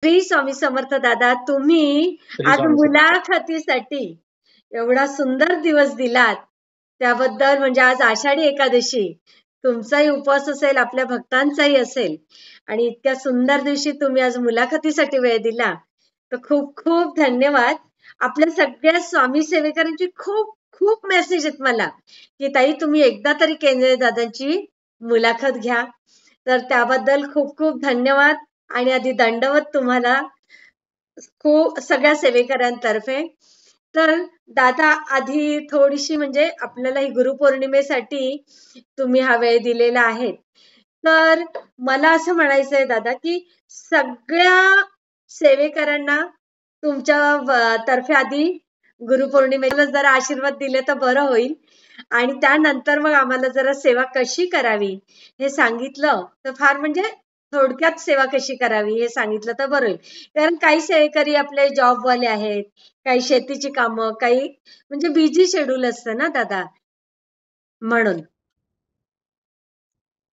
श्री स्वामी समर्थ दादा, तुम्ही श्री आज स्वामी समर्थ. मुलाखतीसाठी एवढा सुंदर दिवस दिलात, त्याबद्दल म्हणजे आज आषाढी एकादशी, तुमचाही उपवास असेल, आपल्या भक्तांचाही असेल आणि इतक्या सुंदर दिवशी तुम्ही आज मुलाखतीसाठी वेळ दिला, तर खूप खूप धन्यवाद. आपल्या सगळ्या स्वामी सेवेकरांची खूप खूप मेसेज आहेत मला, की ताई तुम्ही एकदा तरी केंद्रे दादांची मुलाखत घ्या. तर त्याबद्दल खूप खूप धन्यवाद आणि आधी दंडवत तुम्हाला खूप सगळ्या सेवेकरांतर्फे. तर दादा, आधी थोडीशी म्हणजे आपल्याला ही गुरुपौर्णिमेसाठी तुम्ही हा वेळ दिलेला आहे. तर मला असं म्हणायचंय दादा, की सगळ्या सेवेकरांना तुमच्या तर्फे आधी गुरुपौर्णिमेला जरा आशीर्वाद दिले तर बरं होईल आणि त्यानंतर मग आम्हाला जरा सेवा कशी करावी हे सांगितलं तर फार म्हणजे थोडक्यात सेवा कशी करावी हे सांगितलं तर बरं होईल. कारण काही सेवेकरी आपले जॉबवाले आहेत, काही शेतीची कामं, काही म्हणजे बिझी शेड्यूल असतं ना दादा, म्हणून.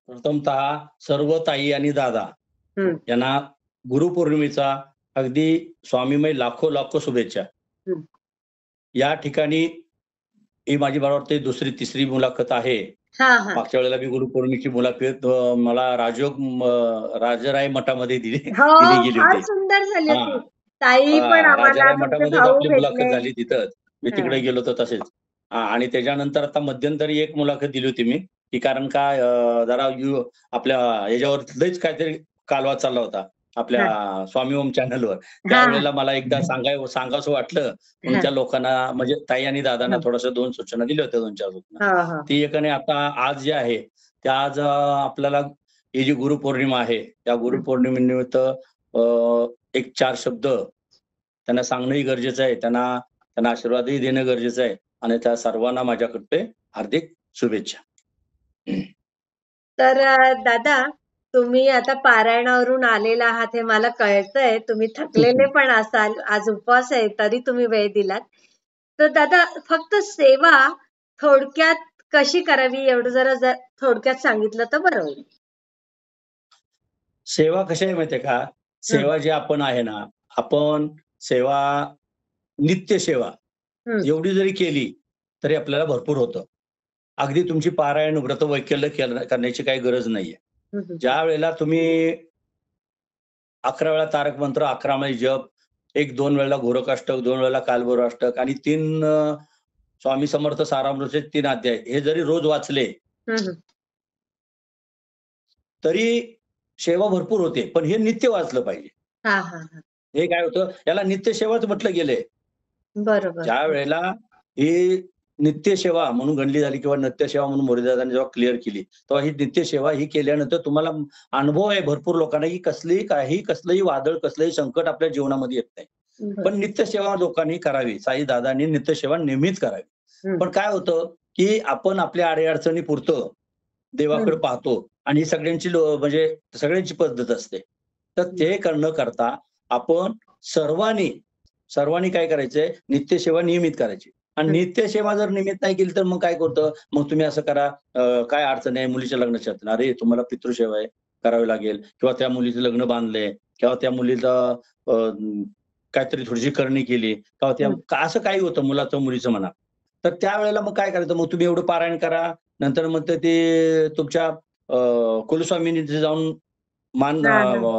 प्रथमतः सर्व ताई आणि दादा हम्म, यांना गुरुपौर्णिमेचा अगदी स्वामीमय लाखो लाखो शुभेच्छा. हम्म. या ठिकाणी ही माझी मला वाटते दुसरी तिसरी मुलाखत आहे. हा हा. मागच्या वेळेला मी गुरुपौर्णिमेची मुलाखत मला राजराय मठामध्ये दिली हो, दिली गेली फार होती. सुंदर झाली होती. हां. ताई पण हां, आम्हाला, राजाराम तुमचे मठामध्येच भाऊ आपली मुलाखत भेटले. झाली तिथंच. मी हा. तिकडे गेलो होतो तसेच. हां, आणि त्याच्यानंतर आता मध्यंतरी एक मुलाखत दिली होती मी, की कारण काय जरा आपल्या याच्यावर लयच काहीतरी कालवा चालला होता. आपल्या हा. स्वामी ओम चॅनलवर. हा. त्यावेळेला मला एकदा सांगावसं वाटलं, म्हणून हा. त्या लोकांना म्हणजे ताई आणि दादांना थोड्याशा 2 सूचना दिल्या होत्या 2-4 सूचना. हा. हा. ती एक आणि आता आज जे आहे, ते आज आपल्याला ही जी गुरुपौर्णिमा आहे, त्या गुरुपौर्णिमेनिमित्त एक 4 शब्द त्यांना सांगणंही गरजेचं आहे. त्यांना त्यांना आशीर्वादही देणं गरजेचं आहे आणि त्या सर्वांना माझ्याकडे हार्दिक शुभेच्छा. तर दादा, तुम्ही आता पारायणावरून आलेला आहात हे मला कळतंय. तुम्ही थकलेले पण असाल, आज उपवास आहे तरी तुम्ही वेळ दिलात. तर दादा, फक्त सेवा थोडक्यात कशी करावी एवढं जरा थोडक्यात सांगितलं तर बरं होईल. सेवा कशी आहे माहिती आहे का? हम्म, सेवा जी आपण आहे ना, आपण सेवा नित्य सेवा हम्म, एवढी जरी केली, तरी आपल्याला भरपूर होतं. अगदी तुमची पारायण, व्रतवैकल्य करण्याची काही गरज नाहीये. हम्म, हम्म. ज्यावेळेला तुम्ही 11 वेळा तारक मंत्र, 11 माळी जप, 1-2 वेळेला घोरकाष्टक, 2 वेळेला कालभैरवाष्टक आणि 3 स्वामी समर्थ सारामृतचे 3 अध्याय हे जरी रोज वाचले, हम्म. तरी सेवा भरपूर होते. पण हे नित्य वाचलं पाहिजे. हा हा हा. हे काय होतं, याला नित्यसेवाच म्हटलं गेलंय. बरोबर. ज्यावेळेला ही नित्यसेवा म्हणून गणली झाली किंवा नित्यसेवा म्हणून मोरेदादांनी जेव्हा क्लिअर केली, तेव्हा ही नित्यसेवा ही केल्यानंतर तुम्हाला अनुभव आहे भरपूर लोकांना, की कसलंही वादळ, कसलंही संकट आपल्या जीवनामध्ये येत नाही. बरं. पण नित्यसेवा लोकांनी करावी. साई दादांनी नित्यसेवा नेहमीच करावी. हम्म, पण काय होतं, की आपण आपल्या अडी-अडचणीपुरतं देवाकडे हम्म, पाहतो आणि ही म्हणजे सगळ्यांची पद्धत असते. तर ते न करता आपण सर्वांनी, सर्वांनी काय करायचंय, नित्यसेवा नियमित करायची. आणि हम्म, नित्यसेवा जर नियमित नाही केली, तर मग काय करतं, मग तुम्ही असं करा, काय अडचण आहे, मुलीच्या लग्नाची अडचण, अरे तुम्हाला पितृसेवा आहे, करावी लागेल किंवा त्या मुलीचं लग्न बांधलंय किंवा त्या मुलीला अ, काहीतरी थोडीशी करणी केली किंवा हम्म. असं काही होतं मुलाचं, मुलीचं म्हणा. तर त्यावेळेला मग काय करायचं, मग तुम्ही एवढं पारायण करा, नंतर मग ते तुमच्या कुलस्वामिनी जाऊन हा हा.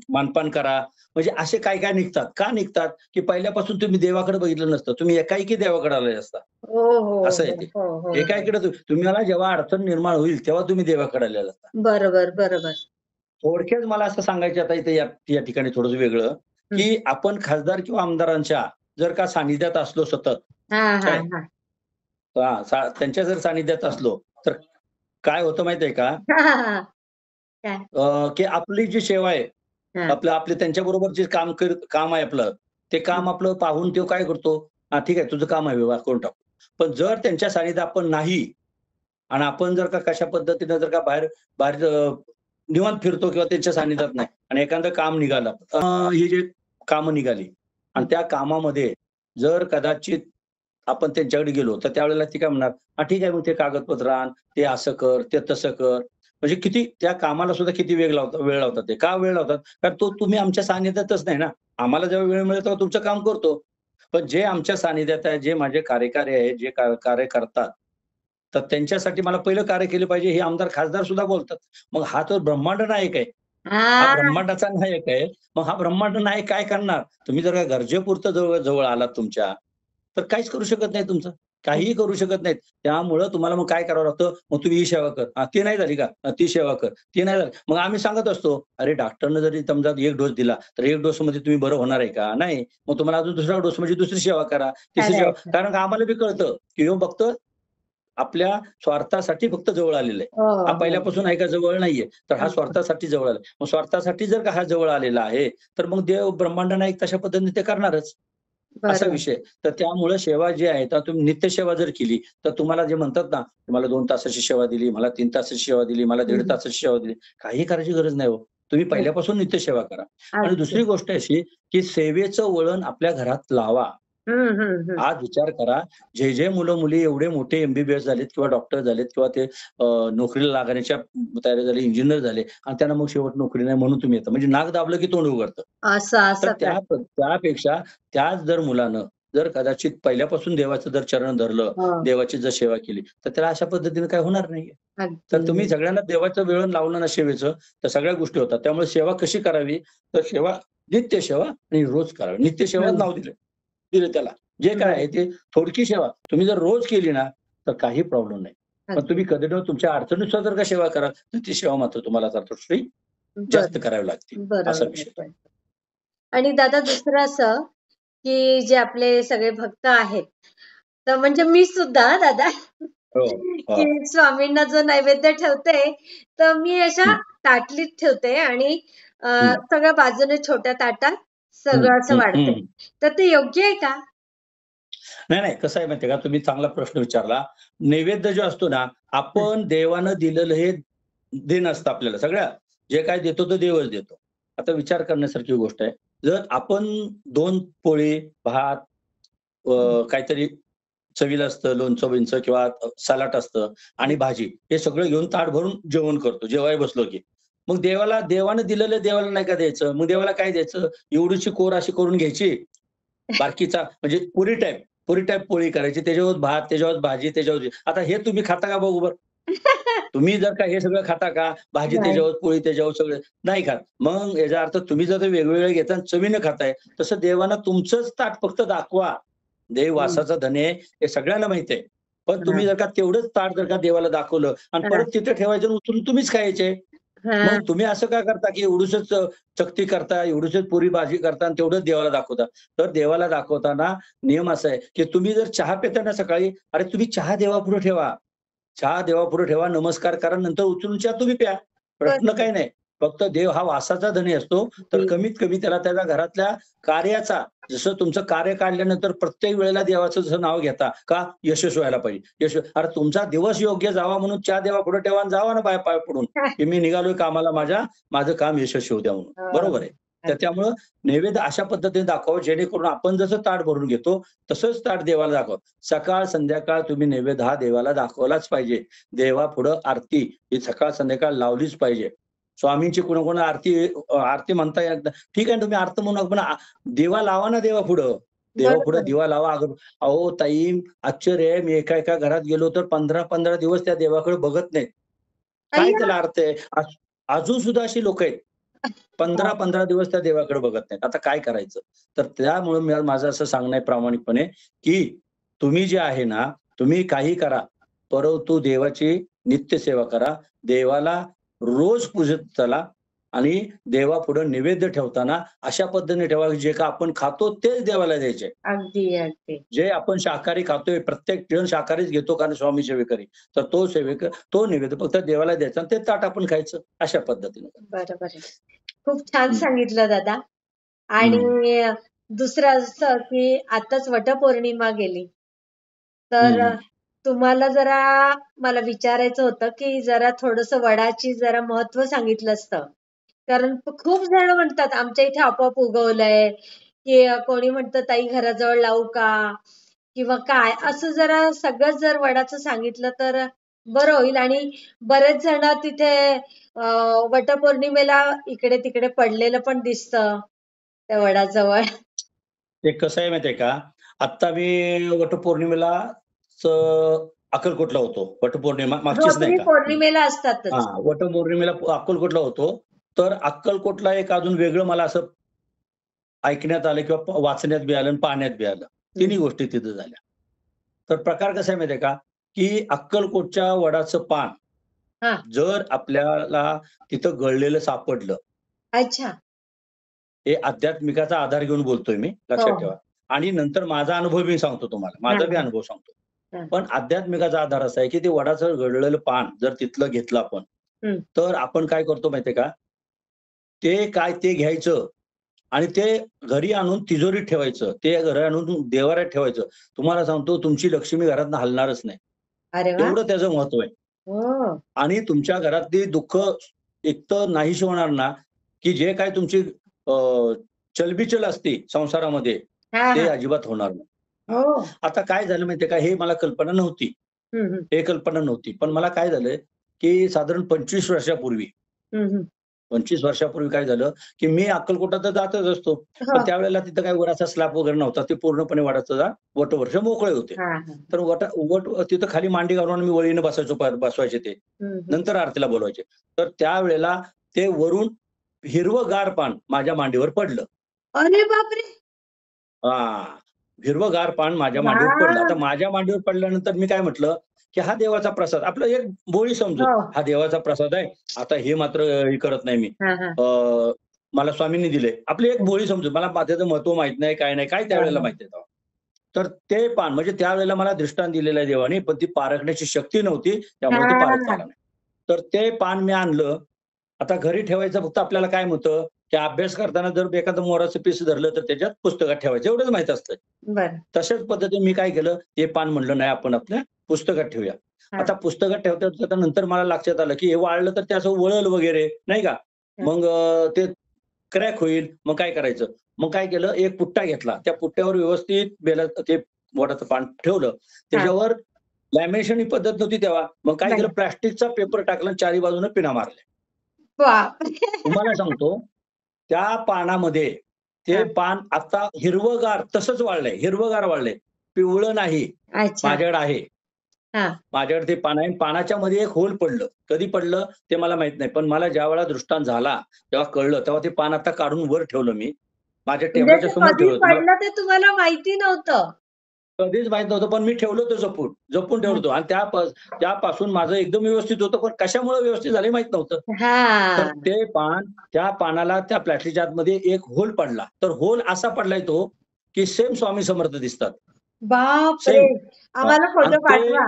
मानपान करा. म्हणजे असे काय-काय निघतात. का निघतात? की पहिल्यापासून तुम्ही देवाकडे बघितलं नसतं. तुम्ही एकाएकी देवाकडे आलेले असता. हो हो असं आहे हो ते. हो हो हो. एकाएकीकडे तुम्हाला जेव्हा अडचण निर्माण होईल, तेव्हा तुम्ही देवाकडे आलेला असता. बरोबर बरोबर. थोडक्यात मला असं सांगायचं आता इथे या या ठिकाणी थोडंसं वेगळं, हम्म. की आपण खासदार किंवा आमदारांच्या जर का सानिध्यात असलो सतत, हा हा काय हा. हां, त्यांच्या जर सानिध्यात असलो, तर काय होतं माहिती आहे का? हा हा हा. काय? की आपली जी सेवा आहे, हा. आपले त्यांच्याबरोबर जे काम आहे आपलं, ते काम आपलं पाहून तो काय करतो, "हां, ठीक आहे, तुझं काम आहे बाबा, करून टाकू." पण जर त्यांच्या सानिध्यात आपण नाही आणि आपण जर का कशा पद्धतीनं जर का बाहेर बाहेर निवांत फिरतो किंवा त्यांच्या सानिध्यात नाही आणि एखादं काम निघालं, ही जी कामं निघाली आणि हम्म. त्या कामामध्ये जर कदाचित आपण त्यांच्याकडे गेलो, तर त्यावेळेला ती काय म्हणणार, "हां, ठीक आहे, मग ते कागदपत्र आण, ते असं कर, ते तसं कर." म्हणजे किती त्या कामाला सुद्धा किती वेळ लावतात ते. का वेळ लावतात? कारण तो तुम्ही आमच्या सानिध्यातच नाही ना. आम्हाला जेव्हा वेळ मिळेल तेव्हा तुमचं काम करतो. पण जे आमच्या सानिध्यात आहे, जे माझे कार्यकारी आहेत, जे कार्य करतात, तर त्यांच्यासाठी मला पहिलं कार्य केलं पाहिजे हे आमदार, खासदार सुद्धा बोलतात. मग हा तर ब्रह्मांड नायक आहे. हा हा. ब्रह्मांडाचा नायक आहे. मग हा ब्रह्मांड नायक काय करणार? तुम्ही जर का गरजेपुरतं जवळ जवळ आलात तुमच्या, तर काहीच करू शकत नाही तुमचं. काहीही करू शकत नाहीत. त्यामुळं तुम्हाला मग काय करावं लागतं? मग तुम्ही ही सेवा कर. ती नाही झाली का? ती सेवा कर. ती नाही झाली. मग आम्ही सांगत असतो, "अरे डॉक्टरनं जरी समजा 1 डोस दिला, तर 1 डोसमध्ये तुम्ही बरं होणार आहे का? नाही. मग तुम्हाला अजून दुसरा डोस म्हणजे दुसरी सेवा करा, तिसरी सेवा." खरंय. कारण का आम्हाला बी कळतं, की ह्यो फक्त आपल्या स्वार्थासाठी फक्त जवळ आलेला आहे. हो, हा हो. पहिल्यापासून आहे का जवळ नाहीये. तर हा अगदी. स्वार्थासाठी जवळ आला. मग स्वार्थासाठी जर का हा जवळ आलेला आहे, तर मग देव ब्रह्मांड नायक तशा पद्धतीने ते करणारच. असा बरोबर. विषय. तर त्यामुळे सेवा जी आहे, तर तुम्ही नित्यसेवा जर केली, तर तुम्हाला जे म्हणतात ना, मला 2 तासाची सेवा दिली, मला 3 तासाची सेवा दिली, मला हं, 1.5 हं. तासाची सेवा दिली. काही करायची गरज नाही हो. तुम्ही हो. पहिल्यापासून नित्यसेवा करा. आणि अगदी. दुसरी गोष्ट अशी, की सेवेचं वळण आपल्या घरात लावा. हं, हं, हं. आज विचार करा, जे मुलं-मुली एवढे मोठे एम-बी-बी-एस झालेत किंवा डॉक्टर झालेत किंवा ते नोकरीला लागण्याच्या तयारी झाली, इंजिनिअर झाले आणि त्यांना मग शेवट नोकरी नाही म्हणून तुम्ही येता. म्हणजे नाक दाबलं की तोंड उघडतं. असं तर असं कर. त्यापेक्षा त्याच जर मुलानं जर कदाचित पहिल्यापासून देवाचं जर चरण धरलं, हो. देवाची जर सेवा केली, तर त्याला अशा पद्धतीने काही होणार नाहीये. तर तुम्ही अगदी. सगळ्यांना देवाचं वळण लावलं ना सेवेचं, तर सगळ्या गोष्टी होतात. त्यामुळे सेवा कशी करावी? तर सेवा नित्य सेवा आणि रोज करावी. नित्य सेवाच हं. नाव दिलं दिलं त्याला. जे काय बरं. आहे ते थोडकी सेवा. तुम्ही जर रोज केली ना, तर काही प्रॉब्लेम नाही. पण अगदी. तुम्ही कधी ना तुमच्या अडचणीनुसार जर का सेवा कराल, तर ती सेवा मात्र तुम्हाला थोडी जास्त बरं. करावी लागते. असा बरोबर, विषय. बरोबर. आणि दादा दुसरं असं, की जे आपले सगळे भक्त आहेत, तर म्हणजे मी सुद्धा दादा, हो. की हां. स्वामींना जो नैवेद्य ठेवते, तर मी अशा हं, ताटलीत ठेवते आणि हं, सगळं बाजूने छोट्या ताटात हं, सगळं असं हं, वाढते. हं. तर ते योग्य आहे का? नाही, नाही. कसं आहे माहिती आहे का, तुम्ही चांगला प्रश्न विचारला. नैवेद्य जो असतो ना, हं. आपण देवानं दिलेलं हे देणं असतं आपल्याला. जे काही देतो तो देवच देतो. आता विचार करण्यासारखी गोष्ट आहे. जर आपण 2 पोळी, भात, हं. काहीतरी चवीला असतं, लोणचं-बिंचं किंवा सलाड असतं आणि हं. भाजी. हे सगळं घेऊन ताट भरून जेवण करतो, जेवायला बसलो की. मग देवानं दिलेलं देवाला नाही का द्यायचं? मग देवाला काय द्यायचं? एवढीशी कोर अशी करून घ्यायची, बारकीचा म्हणजे पुरी टाइप पोळी करायची. त्याच्यावर भात, त्याच्यावर भाजी, त्याच्यावर आता हे तुम्ही खाता का बघू बरं? तुम्ही जर का हे सगळं खाता का? भाजी नाही. त्याच्यावर, पोळी त्याच्यावर सगळं नाही खात. मग याचा अर्थ तुम्ही जर ते वेगवेगळे घेता आणि चवीनं खाताय, तसं देवानं तुमचंच ताट फक्त दाखवा. देव हं. वासाचा धनी आहे, हे सगळ्यांना माहिती आहे. पण तुम्ही हां. जर का तेवढंच ताट जर का देवाला दाखवलं आणि हां. परत तिथे ठेवायचं आणि उचलून तुम्हीच खायचे. हां. मग तुम्ही असं का करता, की एवढूसच चकती करता, एवढूसच पुरी भाजी करता आणि तेवढंच देवाला दाखवता. तर देवाला दाखवताना नियम असा आहे, की तुम्ही जर चहा पिता ना सकाळी, अरे तुम्ही चहा देवापुढे ठेवा. चहा देवापुढे ठेवा, नमस्कार करा, नंतर उचलून चहा तुम्ही प्या. प्रश्न बरोबर. काही नाही. फक्त देव हा वासाचा धनी असतो, तर अगदी. कमीत कमी त्याला त्याच्या घरातल्या कार्याचा, जसं तुमचं कार्य काढल्यानंतर प्रत्येक वेळेला देवाचं जसं नाव घेता, का यशस्वी व्हायला पाहिजे. अरे तुमचा दिवस योग्य जावा म्हणून चहा देवापुढे ठेवा आणि जावा ना पाय पाय पडून, की मी निघालोय कामाला माझं काम यशस्वी होऊ द्या म्हणून. हां. बरोबर आहे. तर त्यामुळं नैवेद्य अशा पद्धतीने दाखवावं जेणेकरून आपण जसं ताट भरून घेतो, तसंच ताट देवाला दाखवा. सकाळ, संध्याकाळ तुम्ही नैवेद्य हा देवाला दाखवलाच पाहिजे. देवापुढं आरती ही सकाळ संध्याकाळ लावलीच पाहिजे. स्वामींची कोणाकोणा आरती म्हणता येत नाही. ठीक आहे तुम्ही आरती म्हणू नका, पण दिवा लावा ना देवापुढं. देवापुढं बरोबर. दिवा लावा. अहो ताई, आश्चर्य आहे. मी एका घरात गेलो तर 15-15 दिवस त्या देवाकडे बघत नाहीत. काय अय्या! त्याला अर्थ आहे? अजून सुद्धा अशी लोकं आहेत. बापरे! 15-15 दिवस त्या देवाकडे बघत नाहीत. आता काय करायचं? तर त्यामुळे माझं असं सांगणं आहे प्रामाणिकपणे, की तुम्ही जे आहे ना, तुम्ही काही करा, परंतु देवाची नित्यसेवा करा. देवाला रोज पूजत चला आणि देवापुढे नैवेद्य ठेवताना अशा पद्धतीने ठेवा, की जे का आपण खातो तेच देवाला द्यायचे. अगदी, अगदी. जे आपण शाकाहारी खातोय, प्रत्येक जण शाकाहारीच घेतो कारण स्वामी सेवेकरी. तर तो नैवेद्य फक्त देवाला द्यायचा आणि ते ताट आपण खायचं अशा पद्धतीने. बरोबर आहे. खूप छान हं, सांगितलं दादा. हं, आणि दुसरं असं, की आताच वटपौर्णिमा गेली. तर हं, तुम्हाला जरा मला विचारायचं होतं, की जरा थोडंसं वडाची जरा महत्त्व सांगितलं असतं. कारण खूप जण म्हणतात, आमच्या इथे आपोआप उगवलंय, की कोणी म्हणतं ताई घराजवळ लावू का? किंवा काय? असं जरा सगळंच जर वडाचं सांगितलं तर बरं होईल. आणि बरेच जण तिथे वटपौर्णिमेला इकडे तिकडे पडलेलं पण दिसतं त्या वडाजवळ. ते कसं आहे माहितीये का, आत्ता मी वटपौर्णिमेला अक्कलकोटला होतो. वटपौर्णिमा हो, मागचीच नाही तुम्ही का? पौर्णिमेला असतातच. वटपौर्णिमेला अक्कलकोटला होतो. तर अक्कलकोटला एक अजून वेगळं मला असं ऐकण्यात आलं किंवा वाचण्यात बी आलं आणि पाहण्यात बी आलं. तिन्ही गोष्टी तिथं झाल्या. तर प्रकार कसा आहे माहिती आहे का, की अक्कलकोटच्या वडाचं पान हा. जर आपल्याला तिथं गळलेलं सापडलं, अच्छा. हे अध्यात्मिकाचा आधार घेऊन बोलतोय मी, हो लक्षात हो. ठेवा. आणि नंतर माझा अनुभव मी सांगतो तुम्हाला. हा, माझा बी हा, अनुभव सांगतो. हा. पण आध्यात्मिकाचा आधार असा आहे, की ते वडाचं गळलेलं पान जर तिथलं घेतलं आपण, हम्म. तर आपण काय करतो माहितीये का, ते घ्यायचं आणि ते घरी आणून तिजोरीत ठेवायचं. ते घरी आणून देव्हाऱ्यात ठेवायचं. तुम्हाला सांगतो तुमची लक्ष्मी घरातनं हलणारच नाही. अरे वा. एवढं त्याचं महत्व आहे. हो. आणि तुमच्या घरातली दुःख इतकं नाहीशी होणार ना, की जे काही तुमची अ, चलबिचल असते संसारामध्ये, हा ते हा. अजिबात होणार नाही. हां. हो. आता काय झालं माहितीये का, हे मला कल्पना नव्हती. हम्म, हम्म, हे कल्पना नव्हती. पण मला काय झालंय, की साधारण 25 वर्षापूर्वी हम्म, हम्म. 25 वर्षापूर्वी काय झालं, की मी अक्कलकोटला तर जातच असतो. हो. पण त्यावेळेला तिथं काही वडाचा स्लॅब वगैरे नव्हता. ते पूर्णपणे वडाचं झाड वटवृक्ष मोकळे होते. हा हा. तर तिथं खाली मांडी घालून मी वळीने बसायचो, बसवायचे ते. हम्म, हम्म. नंतर आरतीला बोलवायचे. तर त्यावेळेला ते वरून हिरवंगार पान माझ्या मांडीवर पडलं. अरे बापरे. हां. हिरवंगार पान माझ्या वा. मांडीवर पडलं. आता माझ्या मांडीवर पडल्यानंतर मी काय म्हटलं, की हा देवाचा प्रसाद. आपलं एक बोळी समजूत. हो. हा देवाचा प्रसाद आहे. आता हे मात्र हे करत नाही मी. हा हा. मला स्वामींनी दिले. आपली एक बोळी समजूत. मला त्याचं महत्व माहीत नाही, काय नाही. काय हा त्यावेळेला हा. माहिती आहे तेव्हा. तर ते पान म्हणजे त्यावेळेला मला दृष्टांत दिलेलं आहे देवाने, पण ती पारखण्याची शक्ती नव्हती. त्यामुळे ते पारखता हा. आलं नाही. तर ते पान मी आणलं. आता घरी ठेवायचं फक्त आपल्याला काय होतं, की अभ्यास करताना जर एखादं मोराचं पीस धरलं, तर त्याच्यात पुस्तकात ठेवायचं एवढंच माहीत असतं. बरं. तशाच पद्धतीने मी काय केलं, ते पान म्हणलं नाही आपण आपल्या पुस्तकात ठेवूया. हा. आता पुस्तकात ठेवता नंतर मला लक्षात आलं, की हे वाळलं तर ते असं वळल वगैरे नाही का? मग ते क्रॅक होईल. मग काय करायचं? मग काय केलं, एक पुट्टा घेतला. त्या पुट्ट्यावर व्यवस्थित ते वडाचं पान ठेवलं. हा. त्याच्यावर लॅमिनेशन ही पद्धत नव्हती तेव्हा. मग काय केलं, बरं. प्लास्टिकचा पेपर टाकला आणि चारी बाजूने पिना मारल्या. बापरे. तुम्हाला सांगतो, त्या पानामध्ये ते हा. पान आता हिरवंगार तसंच वाळलंय, हिरवंगार वाळलंय. पिवळं नाही. अच्छा. माझ्याकडे आहे. हा. माझ्याकडे ते पान आहे. पानाच्या मध्ये एक होल पडलं. कधी पडलं ते मला माहीत नाही. पण मला ज्यावेळेला दृष्टांत झाला, तेव्हा कळलं. तेव्हा ते पान आता काढून वर ठेवलं मी. माझ्या म्हणजे टेबलाच्या ते समोर कधी ठेवलं. तुम्हाला पडलं ते तुम्हाला माहिती नव्हतं. कधीच माहीत नव्हतं, पण मी ठेवलं होतं जपून. जपून ठेवलं होतं आणि त्यापासून माझं एकदम व्यवस्थित होतं. पण कशामुळे व्यवस्थित झालं माहीत नव्हतं. तर हा. त्या पानाला त्या प्लास्टिकच्या आतमध्ये एक होल पडला. तर होल असा पडलाय तो, की सेम स्वामी समर्थ दिसतात. बापरे. सेम. आम्हाला आणि फोटो ते पाठवा.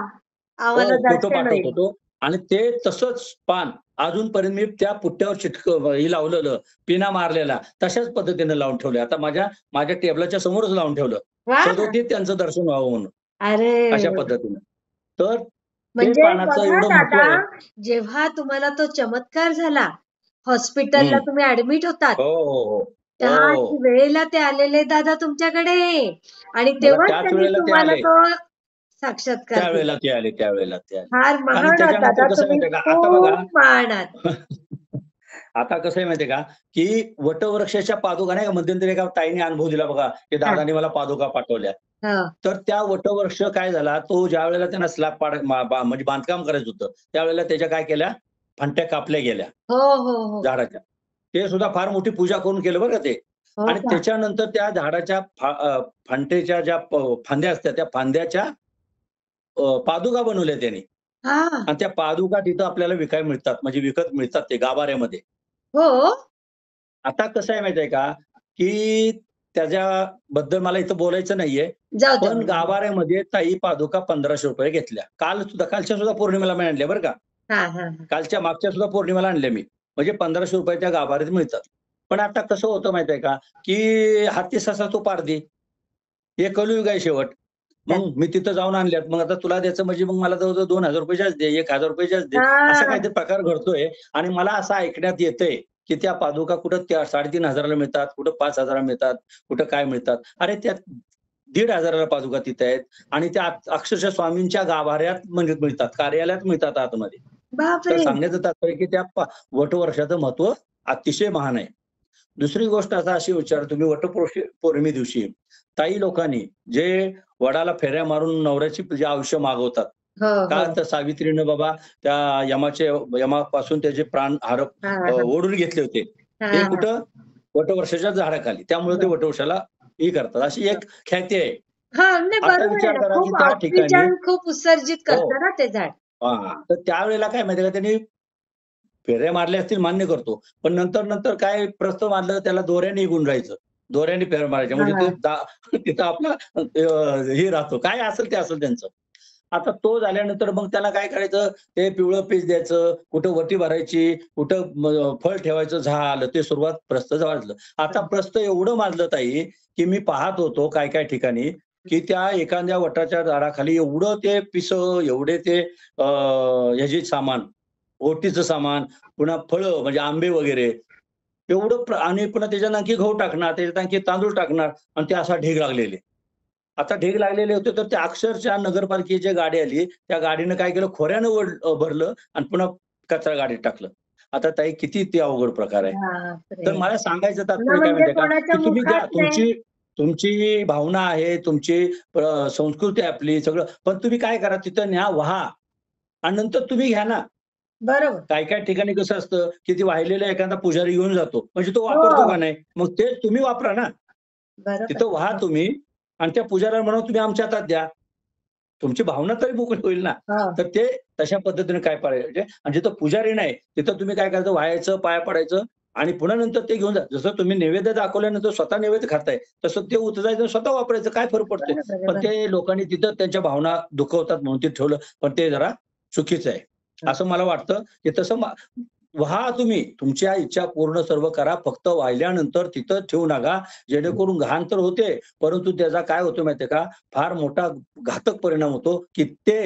हो, आम्हाला फोटो दर्शन पाठवतो होईल. तो आणि ते तसंच पान अजूनपर्यंत मी त्या पुट्ट्यावर हे लावलेलं, पिना मारलेला तशाच पद्धतीने लावून ठेवलंय. आता माझ्या टेबलाच्या समोरच लावून ठेवलं. वा. सदोदित त्यांचं दर्शन व्हावं म्हणून. अशा अरे. पद्धतीने. तर ते म्हणजे पानाचं बघा एवढं महत्व दादा, आहे. जेव्हा तुम्हाला तो चमत्कार झाला, हॉस्पिटलला हं. तुम्ही ऍडमिट होतात, हो, हो, हो. त्याच हो. वेळेला ते आलेले दादा तुमच्याकडे, आणि मला तेव्हाच त्याच त्यांनी वेळेला ते तुम्हाला आले. तो साक्षात्कार दिला. त्यावेळेला ते आले. फार आणि महान आहात त्याच्यानंतर दादा, कसं तुम्ही माहितीये का, आता बघा खूप महान आहात. आता कसं आहे माहितीये का, की वटवृक्षाच्या पादुका नाही का, मध्यंतरी एका ताईने अनुभव दिला बघा, की हा. दादांनी मला पादुका पाठवल्या. हा. तर त्या वटवृक्ष काय झाला, तो ज्यावेळेला त्यांना स्लॅब म्हणजे बांधकाम करायचं होतं, त्यावेळेला त्याच्या काय केल्या, फांट्या कापल्या गेल्या हो हो हो. झाडाच्या. ते सुद्धा फार मोठी पूजा करून केलं बरं का ते. हो आणि का. त्याच्यानंतर त्या झाडाच्या फांटेच्या ज्या फांद्या असतात, त्या फांद्याच्या पादुका बनवल्या त्याने. हा. आणि त्या पादुका तिथं आपल्याला विकायला मिळतात, म्हणजे विकत मिळतात ते गाभाऱ्यामध्ये. हो. आता कसं आहे माहितीये का, की त्याच्याबद्दल मला इथं बोलायचं नाहीये. जाऊ द्या पण मग. गाभाऱ्यामध्ये ताई पादुका ₹1500 घेतल्या. कालच्या सुद्धा पौर्णिमेला मी आणल्या बरं का. हा हा. मागच्या सुद्धा पौर्णिमेला आणल्या मी. म्हणजे ₹1500 त्या गाभाऱ्यात मिळतात. पण आता कसं होतं माहितीये का, की हाती ससा तो पारधी. हे कलियुग आहे शेवट. मग मी तिथं जाऊन आणल्यात. मग आता तुला द्यायचं म्हणजे मग मला जवळ-जवळ ₹2000 जास्त दे, ₹1000 जास्त दे. असा हा. काहीतरी प्रकार घडतोय आणि मला असं ऐकण्यात येतंय, की त्या पादुका कुठं 3,500 ला मिळतात, कुठं 5,000 ला मिळतात, कुठं काय मिळतात. अरे त्या 1,500ला पादुका तिथे आहेत आणि त्या अक्षरशः स्वामींच्या गाभाऱ्यात म्हणजे मिळतात, कार्यालयात मिळतात आतमध्ये. तर बापरे! सांगण्याचं तात्पर्य की त्या वटवर्षाचं महत्व अतिशय महान आहे. दुसरी गोष्ट आता अशी विचार तुम्ही पौर्णिमे दिवशी काही लोकांनी जे वडाला फेऱ्या मारून नवऱ्याची जे आयुष्य मागवतात. हो, का हो. तर सावित्रीनं बाबा त्या यमापासून त्याचे प्राण हां, हां. ओढून घेतले होते. हां, हे हां. कुठं? वटवृक्षाच्या झाडाखाली. त्यामुळे ते बरं. वटवृक्षाला हे करतात. अशी एक ख्याती आहे. हां, नाही आता बरोबर आहे विचार ना. करा की खूप त्या ठिकाणी ऑक्सिजन खूप उत्सर्जित हो. करतं ना ते झाड. हां. तर त्यावेळेला काय माहिती का त्यांनी फेऱ्या मारल्या असतील मान्य करतो. पण नंतर काय प्रस्थ मारलं त्याला दोऱ्याने गुंडाळायचं. दोऱ्याने फेऱ्या मारायच्या म्हणजे ते हां. तिथं आपला हे राहतो. काय असेल ते असेल त्यांचं. आता तो झाल्यानंतर मग त्याला काय करायचं, ते पिवळं पीस द्यायचं, कुठं वटी भरायची, कुठं फळ ठेवायचं झालं. ते सुरुवात प्रस्थचं वाजलं. आता प्रस्थ एवढं माजलं ताई, की मी पाहत होतो काय ठिकाणी, की त्या एखाद्या वटाच्या झाडाखाली एवढं ते पिसं, एवढे ते ह्याचे सामान, ओटीचं सामान, पुन्हा फळं म्हणजे आंबे वगैरे एवढं आणि पुन्हा त्याच्यात आणखी गहू टाकणार, त्याच्यात आणखी तांदूळ टाकणार आणि ते असा ढीग लागलेले. आता ढीग लागलेले होते, तर ते अक्षरशः नगरपालिकेची गाडी आली. त्या गाडीनं काय केलं, खोऱ्यानं भरलं आणि पुन्हा कचरा गाडीत टाकलं. आता ताई किती ते अवघड प्रकार आहे. तर बापरे! मला सांगायचं पुन्हा तात्पर्य काय म्हणजे माहिती का, कोणाच्या की तुम्ही द्या मुखात नाही. तुमची तुमची भावना आहे, तुमची संस्कृती आहे आपली सगळं. पण तुम्ही काय करा तिथं न्या, वहा आणि नंतर तुम्ही घ्या ना. बरोबर. काही ठिकाणी कसं असतं, की ती वाहिलेला एखादा पुजारी घेऊन जातो. म्हणजे तो वापरतो का हो. नाही? मग ते तुम्ही वापरा ना. बरोबर. तिथं वहा हो. तुम्ही आणि त्या पुजाऱ्याला म्हणा तुम्ही आमच्या हातात द्या. तुमची भावना तरी मोकळी होईल ना. हो. तर ते तशा पद्धतीने काय पाहिजे आणि जिथं पुजारी नाही, तिथं तुम्ही काय करायचं व्हायचं, पाया पडायचं आणि पुन्हा नंतर ते घेऊन जा. जसं तुम्ही नैवेद्य दाखवल्यानंतर स्वतः नैवेद्य खाताय, तसं ते उचलायचं स्वतः वापरायचं काय फरक पडतोय? बरोबर आहे. पण ते लोकांनी तिथं त्यांच्या भावना दुखवतात म्हणून ते ठेवलं. पण ते जरा चुकीचं आहे. असं मला वाटतं, की तसं वहा तुम्ही. तुमच्या इच्छा पूर्ण सर्व करा. फक्त वाहिल्यानंतर तिथं ठेवू नका. जेणेकरून घाण तर होते, परंतु त्याचा काय होतो माहिती का? फार मोठा घातक परिणाम होतो, की ते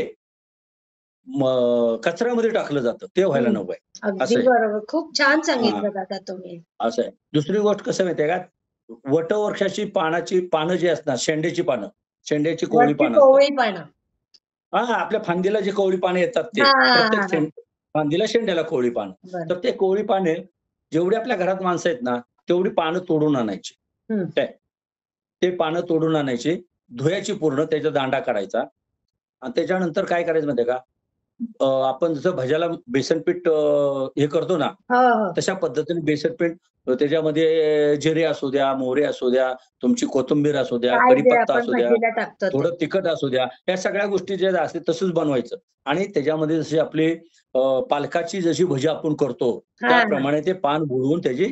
कचऱ्यामध्ये टाकलं जातं. ते व्हायला हं. नको आहे. अगदी असं आहे. बरोबर. खूप छान हां, सांगितलं दादा तुम्ही. असं आहे. दुसरी गोष्ट कसं माहिती का? वटवृक्षाची पानं जी असतात, शेंड्याची पानं, शेंड्याची कोवळी वरची पानं असतात. कोवळी पानं. हां, आपल्या फांदीला जी कोवळी पानं येतात ते. हां, हां, प्रत्येक हां, हां. फांदीला, शेंड्याला कोवळी पानं. बरं. तर ते कोवळी पाने जेवढी आपल्या घरात माणसं आहेत ना, तेवढी पानं तोडून आणायची. हं. काय? ते पानं तोडून आणायची, धुवायची पूर्ण, त्याचा दांडा काढायचा आणि त्याच्यानंतर काय करायचं माहिती का? आपण जसं भज्याला बेसन पीठ हे करतो ना, हो, हो. तशा पद्धतीने बेसन पीठ त्याच्यामध्ये जिरे असू द्या, मोहरी असू द्या, तुमची कोथिंबीर असू द्या, काय जे कढीपत्ता आपण असू द्या, भजीला टाकतो ते. थोडं तिखट असू द्या, या सगळ्या गोष्टी ज्या असतील तसंच बनवायचं आणि त्याच्यामध्ये जशी आपली पालकाची जशी भजी आपण करतो, हां, हां. त्याप्रमाणे ते पान बुडवून त्याची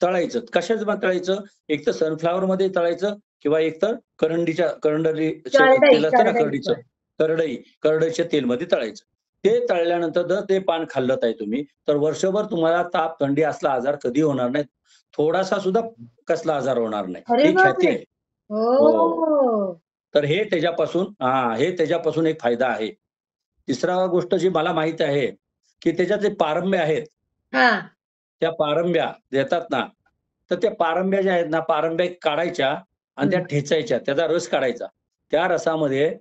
तळायचं. कशात तळायचं? एक तर सनफ्लॉवरमध्ये तळायचं किंवा एक तर करडई, तेल असतं ना करडीचं, करडईचं. करडईच्या तेलमध्ये तळायचं. ते तळल्यानंतर जर ते पान खाल्लं ताई तुम्ही, तर वर्षभर तुम्हाला ताप, थंडी असला आजार कधी होणार नाहीत. थोडासा सुद्धा कसला आजार होणार नाही. अरे ही ख्याती बापरे! आहे. हो. ओह! तर हे त्याच्यापासून एक फायदा आहे. तिसरा गोष्ट जी मला माहीत आहे, की त्याच्यात जे पारंब्या आहेत, हां. त्या पारंब्या देतात ना, तर त्या पारंब्या ज्या आहेत ना, पारंब्या काढायच्या आणि त्या हं. ठेचायच्या. त्याचा रस काढायचा. त्या रसामध्ये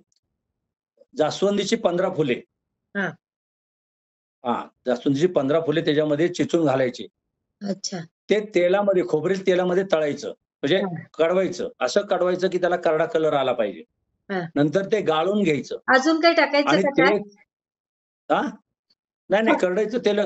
जास्वंदीची 15 फुले हां. जास्वंदीची 15 फुले त्याच्यामध्ये चिचून घालायची. अच्छा. ते खोबरेल तेलामध्ये तळायचं. म्हणजे हां, कडवायचं. असं कडवायचं, की त्याला करडा कलर आला पाहिजे. हां. नंतर ते गाळून घ्यायचं अजून काही टाकायचं आणि का ते त्यात? हां? नाही, फक करडईचं तेल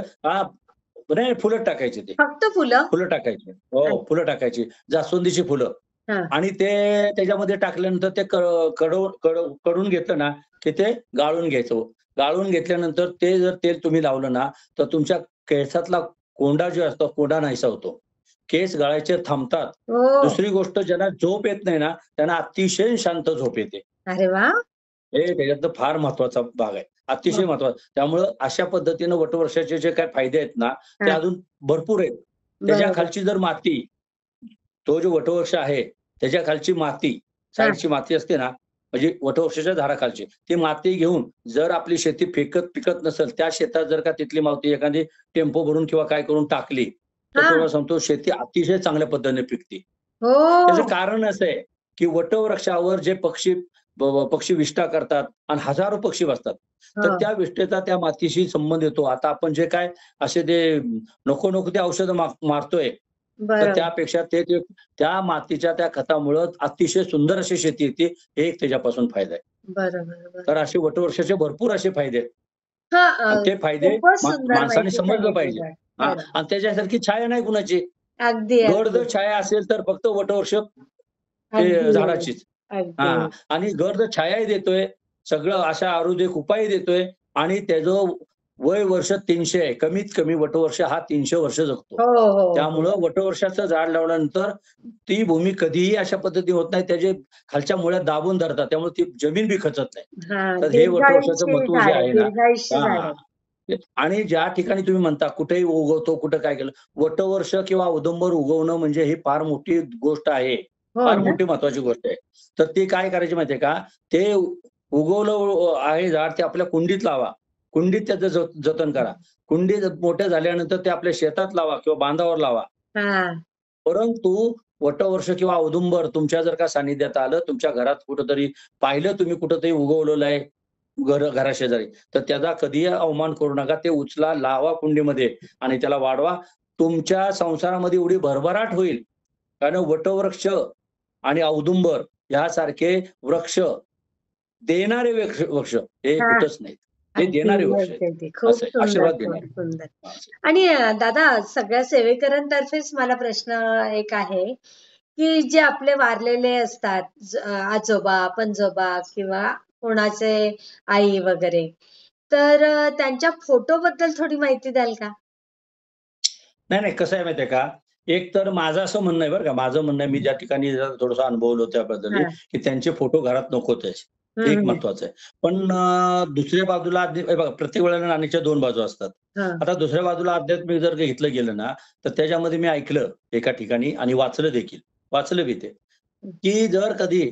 नाही फुलं टाकायची ते. फक्त फुलं? फुलं टाकायची. हो, फुलं टाकायची. जास्वंदीची फुलं हां. आणि ते त्याच्यामध्ये टाकल्यानंतर ते कढवून घेतलं ना, की ते गाळून घ्यायचं. गाळून घेतल्यानंतर ते जर तेल तुम्ही लावलं ना, तर तुमच्या केसातला कोंडा जो असतो, कोंडा नाहीसा होतो. केस गळायचे थांबतात. ओह! दुसरी गोष्ट ज्यांना झोप येत नाही ना, त्यांना अतिशय शांत झोप येते. अरे वाह! हे त्याच्यातलं फार महत्वाचा भाग आहे. अतिशय हो. महत्वाचा. त्यामुळं अशा पद्धतीनं वटवर्षाचे जे काही फायदे आहेत ना, ते हां. अजून भरपूर आहेत. त्याच्या बरोबर. खालची जर माती, तो जो वटवृक्ष आहे, त्याच्या खालची माती, हां. साइडची माती असते ना, म्हणजे वटवृक्षाच्या झाडाखालची, ती माती घेऊन जर आपली शेती पिकत नसेल, त्या शेतात जर का तिथली माती एखादी टेम्पो भरून किंवा काय करून टाकली, तर हां. तुम्हाला सांगतो शेती अतिशय चांगल्या पद्धतीने पिकते. त्याचं हो. कारण असं आहे, की वटवृक्षावर जे पक्षी विष्ठा करतात आणि हजारो पक्षी बसतात. तर हो, त्या विष्ठेचा त्या मातीशी संबंध येतो. आता आपण जे काय असे ते नको नको ते औषधं मारतोय, तर बरोबर, त्यापेक्षा ते ते त्या मातीच्या त्या खतामुळं अतिशय सुंदर अशी शेती येते. हे एक त्याच्यापासून फायदा आहे. बरोबर, तर बरोबर. असे वटवृक्षाचे भरपूर असे फायदे आहेत. हां, आणि ते फायदे खूपच सुंदर माणसाने माहिती समजलं सांगितली पाहिजे. सर. हां, खरं. आणि त्याच्यासारखी छाया नाही कुणाची. अगदी, गड अगदी. जर छाया असेल तर फक्त वटवृक्ष ते अगदी, झाडाचीच. अगदी. हां. आणि गड जर छायाही देतोय, सगळं अशा आयुर्वेदिक उपायही देतोय आणि त्याचं वय वर्ष 300 आहे. कमीत कमी वटवृक्ष हा 300 वर्ष जगतो. हो, हो, हो. त्यामुळं वटवृक्षाचं झाड लावल्यानंतर ती भूमी कधीही अशा पद्धतीने होत नाही. त्याचे खालच्या मुळ्या दाबून धरतात. त्यामुळे ती जमीन बी खचत नाही. हां, तर हे वटवृक्षाचं दीर्घायुषी महत्त्व जे झाड आहे, आहे ना दीर्घायुषी झाड हां. आहे. आणि ज्या ठिकाणी तुम्ही म्हणता कुठेही उगवतो, कुठं काय केलं. वटवृक्ष किंवा औदुंबर उगवणं म्हणजे ही फार मोठी गोष्ट आहे. हो फार ना? मोठी महत्त्वाची गोष्ट आहे. तर ती काय करायची माहिती आहे का? ते उगवलं आहे झाड ते आपल्या कुंडीत लावा. कुंडीत त्याचं जतन करा. कुंडीत मोठ्या झाल्यानंतर ते आपल्या शेतात लावा किंवा बांधावर लावा. हां. परंतु वटवृक्ष किंवा औदुंबर तुमच्या जर का सानिध्यात आलं, तुमच्या घरात कुठेतरी पाहिलं तुम्ही कुठेतरी उगवलेलं आहे, घराशेजारी, तर त्याचा कधीही अवमान करू नका. ते उचला, लावा कुंडीमध्ये आणि त्याला वाढवा. तुमच्या संसारामध्ये एवढी भरभराट होईल. कारण वटवृक्ष आणि औदुंबर यासारखे वृक्ष देणारे वृक्ष हे हां. कुठंच नाहीत. हे अगदी, देणारे वृक्ष आहेत. अगदी, अगदी. खूप असं आहे. सुंदर, आशीर्वाद खूप देणारे. सुंदर. असं. आणि दादा सगळ्या सेवेकरांतर्फेच मला प्रश्न एक आहे, की जे आपले वारलेले असतात आजोबा, पणजोबा किंवा कोणाचे आई वगैरे, तर त्यांच्या फोटोबद्दल थोडी माहिती द्याल का? नाही, नाही. कसं आहे माहिती आहे का? एक तर माझं असं म्हणणं आहे बरं का, माझं म्हणणं आहे मी ज्या ठिकाणी जरा थोडंसं अनुभवलं त्याबद्दल, हां. की त्यांचे फोटो घरात नकोच आहे. हं, हे एक हं. महत्वाचं आहे. पण दुसऱ्या बाजूला हे बघा प्रत्येक वेळेला नाण्याच्या 2 बाजू असतात. हां. आता दुसऱ्या बाजूला आध्यात्मिक जर घेतलं गेलं ना, तर त्याच्यामध्ये मी ऐकलं एका ठिकाणी आणि वाचलं देखील. वाचलं बी ते, हं. की जर कधी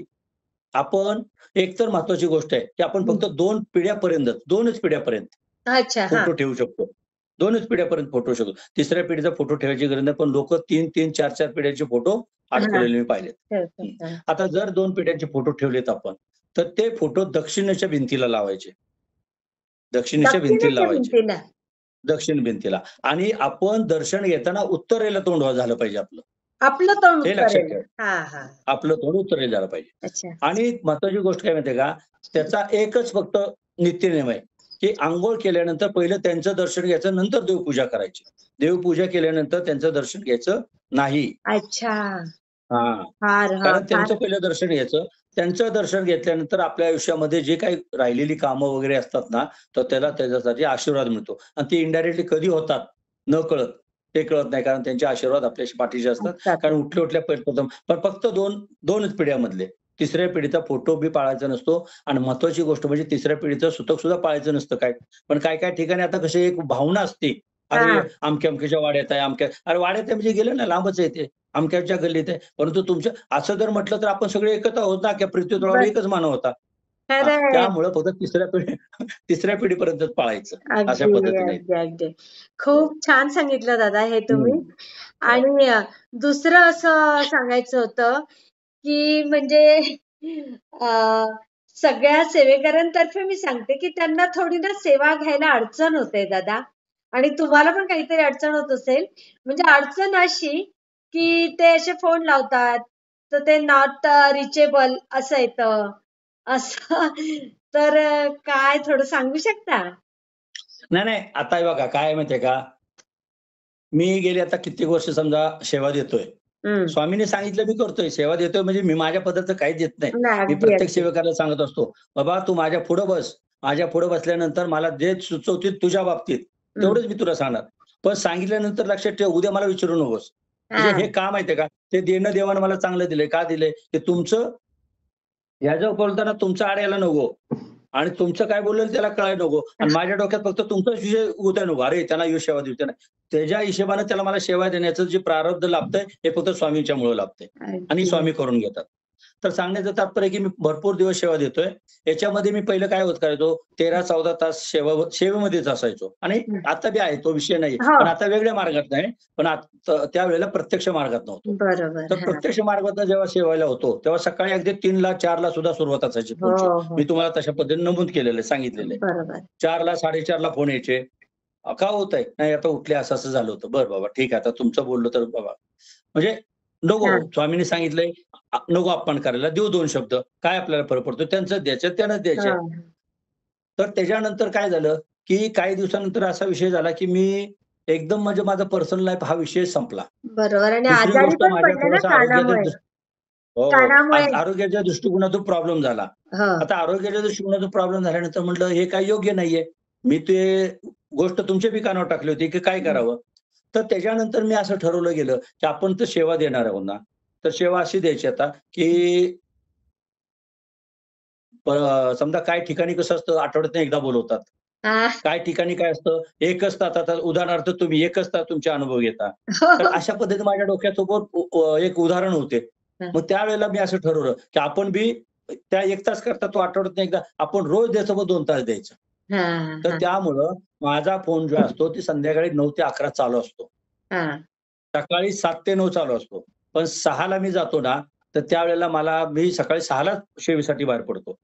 आपण एक तर महत्वाची गोष्ट आहे, की आपण हं. फक्त 2 पिढ्यापर्यंत 2च पिढ्यापर्यंत अच्छा. हां. फोटो ठेवू शकतो. 2च पिढ्यापर्यंत फोटो शकतो. तिसऱ्या पिढीचा फोटो ठेवायची गरज नाही. पण लोकं 3-3, 4-4 पिढ्यांचे फोटो हां. अडकवलेले मी पाहिलेत. ठेवतात. हं. हां. आता जर 2 पिढ्यांचे फोटो ठेवलेत आपण, तर ते फोटो दक्षिणेच्या भिंतीला लावायचे. दक्षिणेच्या भिंतीला दक्षिणेच्या लावायचे. भिंतीला. दक्षिण भिंतीला आणि आपण दर्शन घेताना उत्तरेला तोंड झालं पाहिजे आपलं. आपलं तोंड हे लक्षात उत्तरेला. ठेवा. हां, हां. आपलं तोंड उत्तरेला झालं पाहिजे. अच्छा. आणि महत्त्वाची गोष्ट काय माहिती आहे का? त्याचा एकच फक्त नित्यनेम आहे, की अंघोळ केल्यानंतर पहिलं त्यांचं दर्शन घ्यायचं, नंतर देवपूजा करायची. देवपूजा केल्यानंतर त्यांचं दर्शन घ्यायचं नाही. अच्छा. हां. फार हां, कारण फार त्यांचं पहिलं दर्शन घ्यायचं. त्यांचं दर्शन घेतल्यानंतर आपल्या आयुष्यामध्ये जे काही राहिलेली कामं वगैरे असतात ना, तर त्याला त्याच्यासाठी आशीर्वाद मिळतो. आणि ते इनडायरेक्टली कधी होतात नकळत, ते कळत नाही. कारण त्यांचे आशीर्वाद आपल्याशी पाठीशी असतात. असतात. कारण उठल्या-उठल्या प्रथम पण फक्त 2च पिढ्यामधले. तिसऱ्या पिढीचा फोटो बी पाळायचा नसतो आणि महत्त्वाची गोष्ट म्हणजे तिसऱ्या पिढीचं सुतक सुद्धा पाळायचं नसतं काय. पण काही-काही ठिकाणी आता कशी एक भावना असते. अरे, हां. अमक्या-अमक्याच्या वाड्यात आहे, अरे वाड्यात आहे म्हणजे गेलं ना लांबच आहे ते. अमक्याच्या गल्लीत आहे. परंतु तुमच्या असं जर म्हटलं तर आपण सगळे एकत्र आहोत ना, की पृथ्वीतळावर बरं. एकच मानव होता. हां, खरं आहे. त्यामुळं फक्त तिसऱ्या पिढी तिसऱ्या पिढीपर्यंतच पाळायचं. अशा अगदी, पद्धतीने. अगदी, अगदी. हो. खूप छान सांगितलं दादा हे तुम्ही. हं. हो. आणि दुसरं असं सांगायचं होतं, की म्हणजे अ, सगळ्या सेवेकऱ्यांतर्फे मी सांगते, की त्यांना थोडी ना सेवा घ्यायला अडचण होते दादा. आणि तुम्हाला पण काहीतरी अडचण होत असेल. म्हणजे अडचण अशी, की ते असे फोन लावतात, तर ते नॉट रिचेबल असं येतं. असं तर काय थोडं सांगू शकता? नाही, नाही. आता हे बघा काय आहे माहिती का? मी गेले आता कित्येक वर्ष समजा सेवा देतोय. हं. स्वामींनी सांगितलं मी करतोय. सेवा देतोय म्हणजे मी माझ्या पद्धतीचं काहीच देत नाही. नाही. मी अगदी, प्रत्येक अगदी. सेवकाला सांगत असतो, "बाबा तू माझ्या पुढं बस. माझ्या पुढं बसल्यानंतर मला जे सुचवतील तुझ्या बाबतीत, हं. तेवढंच मी तुला सांगणार. पण सांगितल्यानंतर लक्षात ठेव उद्या मला विचारू नकोस." म्हणजे हां. हे का माहितीये का? ते देणं देवानं मला चांगलं दिलंय. का दिलंय? की तुमचं ह्याचं बोलताना तुमचं आड यायला नको आणि तुमचं काय बोललेलं त्याला कळायला नको आणि माझ्या डोक्यात फक्त तुमचाच विषय उदाय नको. अरे त्याला ह्यो सेवा देऊ त्याला. त्याच्या हिशोबाने त्याला मला सेवा देण्याचं जे प्रारब्ध लाभतंय, हे फक्त स्वामींच्यामुळं लाभतंय आणि अगदी. स्वामी करून घेतात. तर सांगण्याचं तात्पर्य की मी भरपूर दिवस सेवा देतोय. याच्यामध्ये मी पहिलं काय होत करायचो 13-14 तास सेवेमध्येच असायचो आणि हं. आता बी आहे तो विषय नाही. हो. पण आता वेगळ्या मार्गात नाही. पण त्यावेळेला प्रत्यक्ष मार्गात नव्हतो. बरोबर. तर हां. प्रत्यक्ष मार्गातनं जेव्हा सेवायला होतो, तेव्हा सकाळी अगदी 3ला 4ला सुद्धा सुरुवात असायची हो, फोनची. हो. मी तुम्हाला तशा पद्धतीने नमूद केलेलं आहे, सांगितलेलं आहे. बरोबर. 4ला 4:30ला फोन यायचे. का होतंय? नाही आता उठले असं-असं झालं होतं. बरं बाबा ठीक आहे. आता तुमचं बोललो तर बाबा म्हणजे नको हां. स्वामींनी सांगितलंय नको अपमान करायला. देऊ 2 शब्द. काय आपल्याला फरक पडतो? त्यांचं द्यायचं, त्यांनाच द्यायचे. हां. तर त्याच्यानंतर काय झालं, की काही दिवसानंतर असा विषय झाला, की मी एकदम म्हणजे माझा पर्सनल लाईफ हा विषय संपला. बरोबर आणि दुसरी आजारी गोष्ट पण माझ्या पडले ना थोडासा आरोग्याच्या कानामुळे. हो, हो. कानामुळे. आरोग्याच्या दृष्टिकोनातून प्रॉब्लेम झाला. हं. आता आरोग्याच्या दृष्टिकोनातून प्रॉब्लेम झाल्यानंतर म्हटलं हे काही योग्य नाहीये. मी ते गोष्ट तुमच्या बी कानावर टाकली होती, की काय हं. करावं? तर त्याच्यानंतर मी असं ठरवलं गेलं, की आपण तर सेवा देणार आहोत ना, तर सेवा अशी द्यायची आता, की समजा काही ठिकाणी कसं असतं आठवड्यातून एकदा बोलवतात. हां. काही ठिकाणी काय असतं, एकच तास आता उदाहरणार्थ तुम्ही एकच तास तुमचे अनुभव घेता. हो, तर हो. अशा पद्धतीने माझ्या डोक्यासमोर एक उदाहरण होते. हं. मग त्यावेळेला मी असं ठरवलं, की आपण बी त्या 1 तास करता तो आठवड्यातून एकदा आपण रोज द्यायचं मग 2 तास द्यायचं. हां, तर हां. त्यामुळं माझा फोन जो असतो, ती संध्याकाळी 9 ते 11 चालू असतो. हां. सकाळी 7 ते 9 चालू असतो. पण 6ला मी जातो ना, तर त्यावेळेला मी सकाळी 6ला सेवेसाठी बाहेर पडतो.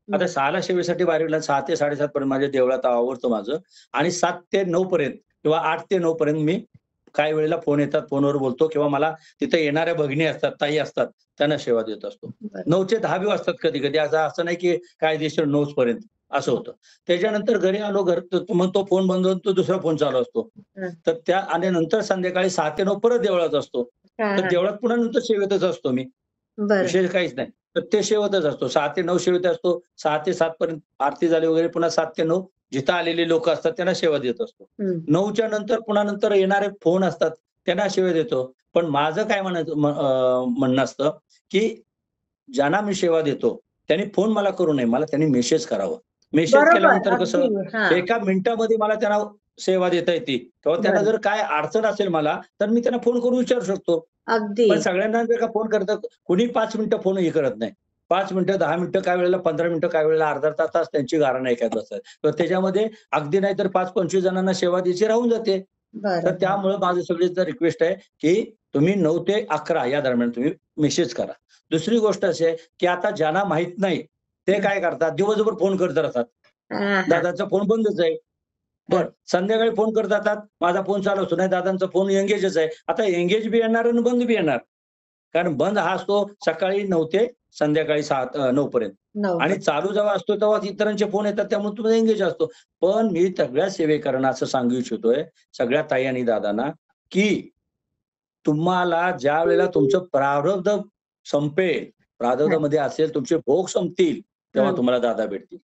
आता हं. 6ला सेवेसाठी बाहेर पडला 6 ते 7:30 पर्यंत माझ्या देवळात आवरतं माझं आणि 7 ते 9 पर्यंत किंवा 8 ते 9 पर्यंत मी काही वेळेला फोन येतात, फोनवर बोलतो किंवा मला तिथे येणाऱ्या भगिनी असतात, ताई असतात, त्यांना सेवा देत असतो. बरं. 9 चे 10 बी वाजतात कधी-कधी. असं नाही की कायदेशीर 9च पर्यंत असं होतं. त्याच्यानंतर घरी आलो मग तो फोन बंद होऊन तो दुसरा फोन चालू असतो. हं. तर त्या आणि नंतर संध्याकाळी 6 ते 9 परत देवळात असतो. हां, तर हां. देवळात पुन्हा नंतर सेवेतच असतो मी. बरं. विशेष काहीच नाही. तर ते सेवेतच असतो. 6 ते 9 सेवेत असतो. 6 ते 7 पर्यंत आरती झाली वगैरे पुन्हा 7 ते 9 जिथं आलेली लोकं असतात त्यांना सेवा देत असतो. हं. 9च्या नंतर पुन्हा नंतर येणारे फोन असतात त्यांना सेवा देतो. पण माझं काय म्हणणं असतं, की ज्यांना मी सेवा देतो, त्यांनी फोन मला करू नये. मला त्यांनी मेसेज करावा. मेसेज बरोबर. केल्यानंतर अगदी. कसं हां. एका मिनिटामध्ये मला त्यांना सेवा देता येते किंवा त्यांना बरं. जर काय अडचण असेल मला, तर मी त्यांना फोन करून विचारू शकतो. अगदी. पण सगळ्यांना जर का फोन करतात, कुणी 5 मिनिटं फोन हे करत नाही. 5 मिनिटं, 10 मिनिटं, काही वेळेला 15 मिनिटं, काही वेळेला अर्धा तास त्यांची गाळण ऐकत बसतात. तर त्याच्यामध्ये अगदी नाही तर 5-25 जणांना सेवा द्यायची राहून जाते. तर बरोबर. त्यामुळं माझं सगळ्यांचं रिक्वेस्ट आहे, की तुम्ही 9 ते 11 या दरम्यान तुम्ही मेसेज करा. दुसरी गोष्ट अशी आहे, की आता ज्यांना माहीत नाही, ते हं. काय करतात, दिवसभर फोन करत राहतात. हां, हां. दादाचा फोन बंदच आहे. हां. बरं, संध्याकाळी फोन करत जातात. माझा फोन चालू असतो. नाही दादांचा फोन एंगेजच आहे. आता एंगेज बी येणार आणि बंद बी येणार. कारण बंद हा असतो सकाळी 9 ते संध्याकाळी 9 पर्यंत 9 आणि चालू जेव्हा असतो तेव्हा इतरांचे फोन येतात त्यामुळे तो एंगेज असतो. पण मी सगळ्या सेवेकरांना असं सांगू इच्छितोय, सगळ्या ताई आणि दादांना, की तुम्हाला ज्यावेळेला तुमचं प्रारब्ध संपेल, हां. प्रारब्धामध्ये असेल तुमचे भोग संपतील, तेव्हा हं. तुम्हाला दादा भेटतील.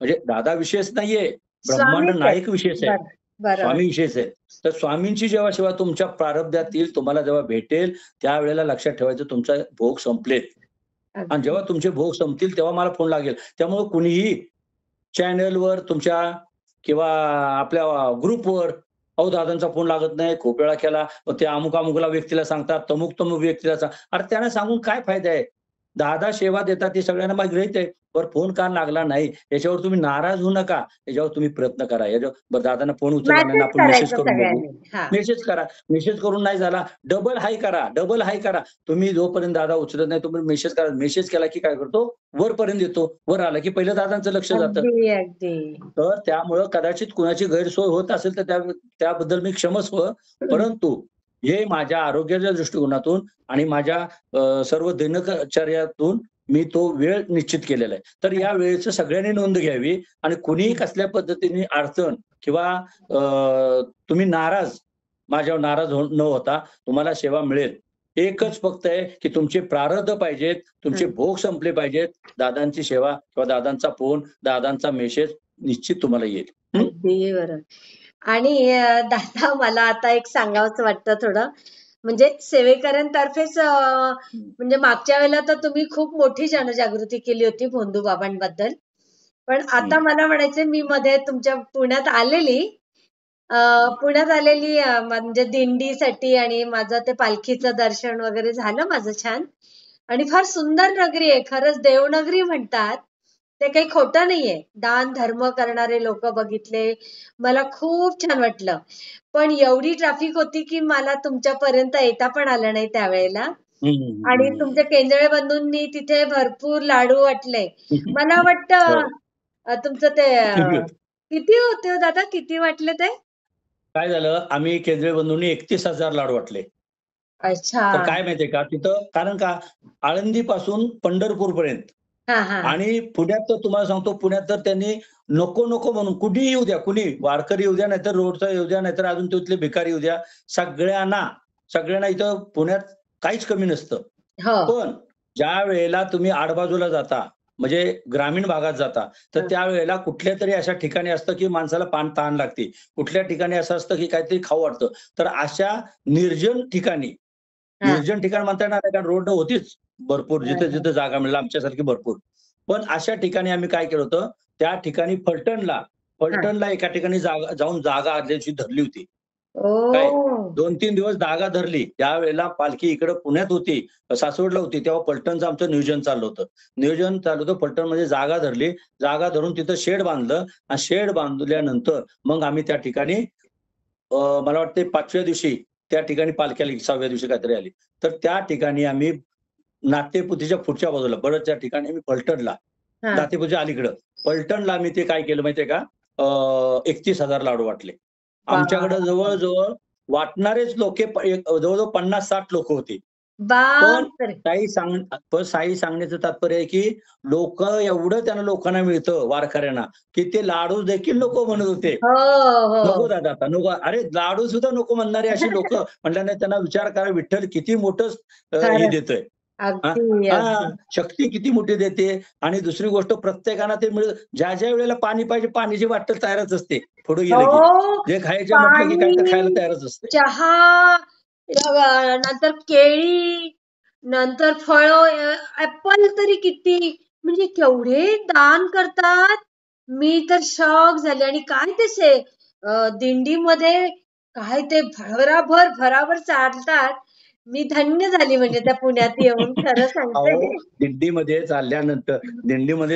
म्हणजे दादा विषयच नाहीये, ब्रह्मांड स्वामीच आहेत. नायक विषयच आहे. बरं. बरोबर. स्वामी विषयच आहे. तर स्वामींची जेव्हा सेवा तुमच्या प्रारब्धात येईल, तुम्हाला जेव्हा भेटेल, त्यावेळेला लक्षात ठेवायचं तुमचा भोग संपलेत आणि अगदी. जेव्हा तुमचे भोग संपतील, तेव्हा मला फोन लागेल. त्यामुळे कुणीही चॅनलवर तुमच्या किंवा आपल्या ग्रुपवर, "अहो, दादांचा फोन लागत नाही, खूप वेळा केला." मग ते अमुक-अमुकला व्यक्तीला सांगतात, तमुक-तमुक व्यक्तीला अरे त्यांना सांगून काय फायदा आहे? दादा सेवा देतात ते सगळ्यांना माहीत आहे. बरं फोन का लागला नाही, याच्यावर तुम्ही नाराज होऊ नका. याच्यावर तुम्ही प्रयत्न करा. बरं दादांना फोन उचलला नाही ना, मेसेज आपण मेसेज करायचा करून बघू. सगळ्यांनी. हां. मेसेज करा. मेसेज करून नाही झाला, डबल हाय करा, डबल हाय करा. तुम्ही जोपर्यंत दादा उचलत नाही, तोपर्यंत मेसेज करा. मेसेज केला की काय करतो, वरपर्यंत येतो. वर आला की पहिलं दादांचं लक्ष जातं. अगदी, अगदी. तर त्यामुळं कदाचित कुणाची गैरसोय होत असेल तर त्याबद्दल मी क्षमस्व. हं. परंतु हे माझ्या आरोग्याच्या दृष्टिकोनातून आणि माझ्या सर्व दिनचर्यातून मी तो वेळ निश्चित केलेला आहे. तर या वेळेचं सगळ्यांनी नोंद घ्यावी आणि कुणीही हं. कसल्या पद्धतीने अडचण किंवा तुम्ही माझ्यावर नाराज न होता तुम्हाला सेवा मिळेल. एकच फक्त आहे, की तुमचे प्रारब्ध पाहिजेत, तुमचे हं. भोग संपले पाहिजेत. दादांची सेवा किंवा दादांचा फोन, दादांचा मेसेज निश्चित तुम्हाला येईल. हं. अगदी बरोबर. आणि दादा मला आता एक सांगावसं वाटतं थोडं. म्हणजे सेवेकऱ्यांतर्फेच म्हणजे मागच्या वेळेला तर तुम्ही खूप मोठी जनजागृती केली होती भोंदू बाबांबद्दल. पण आता हं. मला म्हणायचंय मी मध्ये तुमच्या पुण्यात आलेली. हं. पुण्यात आलेली म्हणजे दिंडीसाठी आणि माझं ते पालखीचं दर्शन वगैरे झालं माझं छान. आणि फार सुंदर नगरी आहे. खरंच देवनगरी म्हणतात. ते काही खोटं नाहीये. दान धर्म करणारे लोक बघितले. मला खूप छान वाटलं. पण एवढी ट्रॅफिक होती की मला तुमच्यापर्यंत येता पण आलं नाही त्यावेळेला. आणि तुमच्या केंद्रे बंधूंनी तिथे भरपूर लाडू वाटले. मला वाटतं तुमचं ते किती होते हो दादा? किती वाटले ते? काय झालं, आम्ही केंद्रीय बंधूंनी 31,000 लाडू वाटले. अच्छा. तर काय माहितीये का, तिथं कारण का आळंदीपासून पंढरपूरपर्यंत हां, हां. आणि पुण्यात तर तुम्हाला सांगतो, पुण्यात तर त्यांनी नको नको म्हणून कुणीही येऊ द्या, कुणी वारकरी येऊ द्या, नाहीतर रोडचा येऊ द्या, नाहीतर अजून तिथले भिकारी येऊ द्या, सगळ्यांना इथं पुण्यात काहीच कमी नसतं. हो. पण ज्या वेळेला तुम्ही आडबाजूला जाता, म्हणजे ग्रामीण भागात जाता, तर हं. त्यावेळेला कुठल्यातरी अशा ठिकाणी असतं, की माणसाला तहान लागते. कुठल्या ठिकाणी असं असतं, की काहीतरी खाऊ वाटतं. तर अशा निर्जन ठिकाणी, हां. निर्जन ठिकाण म्हणता येणार नाही, कारण रोडनं होतीच भरपूर, हं, जिथे हं. जिथे जागा मिळेल आमच्यासारखी भरपूर. पण अशा ठिकाणी आम्ही काय केलं होतं, त्या ठिकाणी हां. फलटणला एका ठिकाणी जागा आदल्या दिवशी धरली होती. काय ओह! 2-3 दिवस जागा धरली. त्यावेळेला पालखी इकडं पुण्यात होती, सासवडला होती. तेव्हा फलटणचं आमचं नियोजन चाललं होतं. फलटणमध्ये जागा धरली. जागा धरून तिथं शेड बांधलं आणि शेड बांधल्यानंतर मग आम्ही त्या ठिकाणी मला वाटते 5व्या दिवशी त्या ठिकाणी पालखी आली, 6व्या दिवशी काहीतरी आली. तर त्या ठिकाणी आम्ही नातेपुतीच्या पुढच्या बाजूला बरंच त्या ठिकाणी आम्ही फलटणला, हां. नातेपुतीच्या अलीकडं फलटणला आम्ही ते काय केलं माहितीये का? 31,000 लाडू वाटले. आमच्याकडे बापरे! जवळ-जवळ वाटणारेच लोके जवळ-जवळ 50-60 लोकं होती. पण बापरे! साई सांगण्याचं तात्पर्य आहे, की एवढं त्यांना लोकांना मिळतं वारकऱ्यांना, की ते लाडू देखील नको म्हणत होते. हो, नको हो. दादा आता नको. अरे लाडू सुद्धा नको म्हणणारी अशी लोकं म्हटल्याने त्यांना विचार करा विठ्ठल किती मोठं हे खरंच. देतोय. हां, अगदी, हां, अगदी. शक्ती किती मोठी देते आणि दुसरी गोष्ट प्रत्येकाला ते ज्या वेळेला पाणी पाहिजे पाण्याची बाटली तयारच असते. पुढे गेलं की. हो. जे खायचं म्हटलं की काय तर खायला पाणी, तयारच असते. चहा, नंतर केळी, नंतर फळं, ॲपल तरी किती, म्हणजे केवढे दान करतात. मी तर शॉक झाले. आणि काय ते दिंडीमध्ये काय ते भराभर चालतात. मी धन्य झाली म्हणजे त्या पुण्यात येऊन, खरं सांगते. अहो, दिंडीमध्ये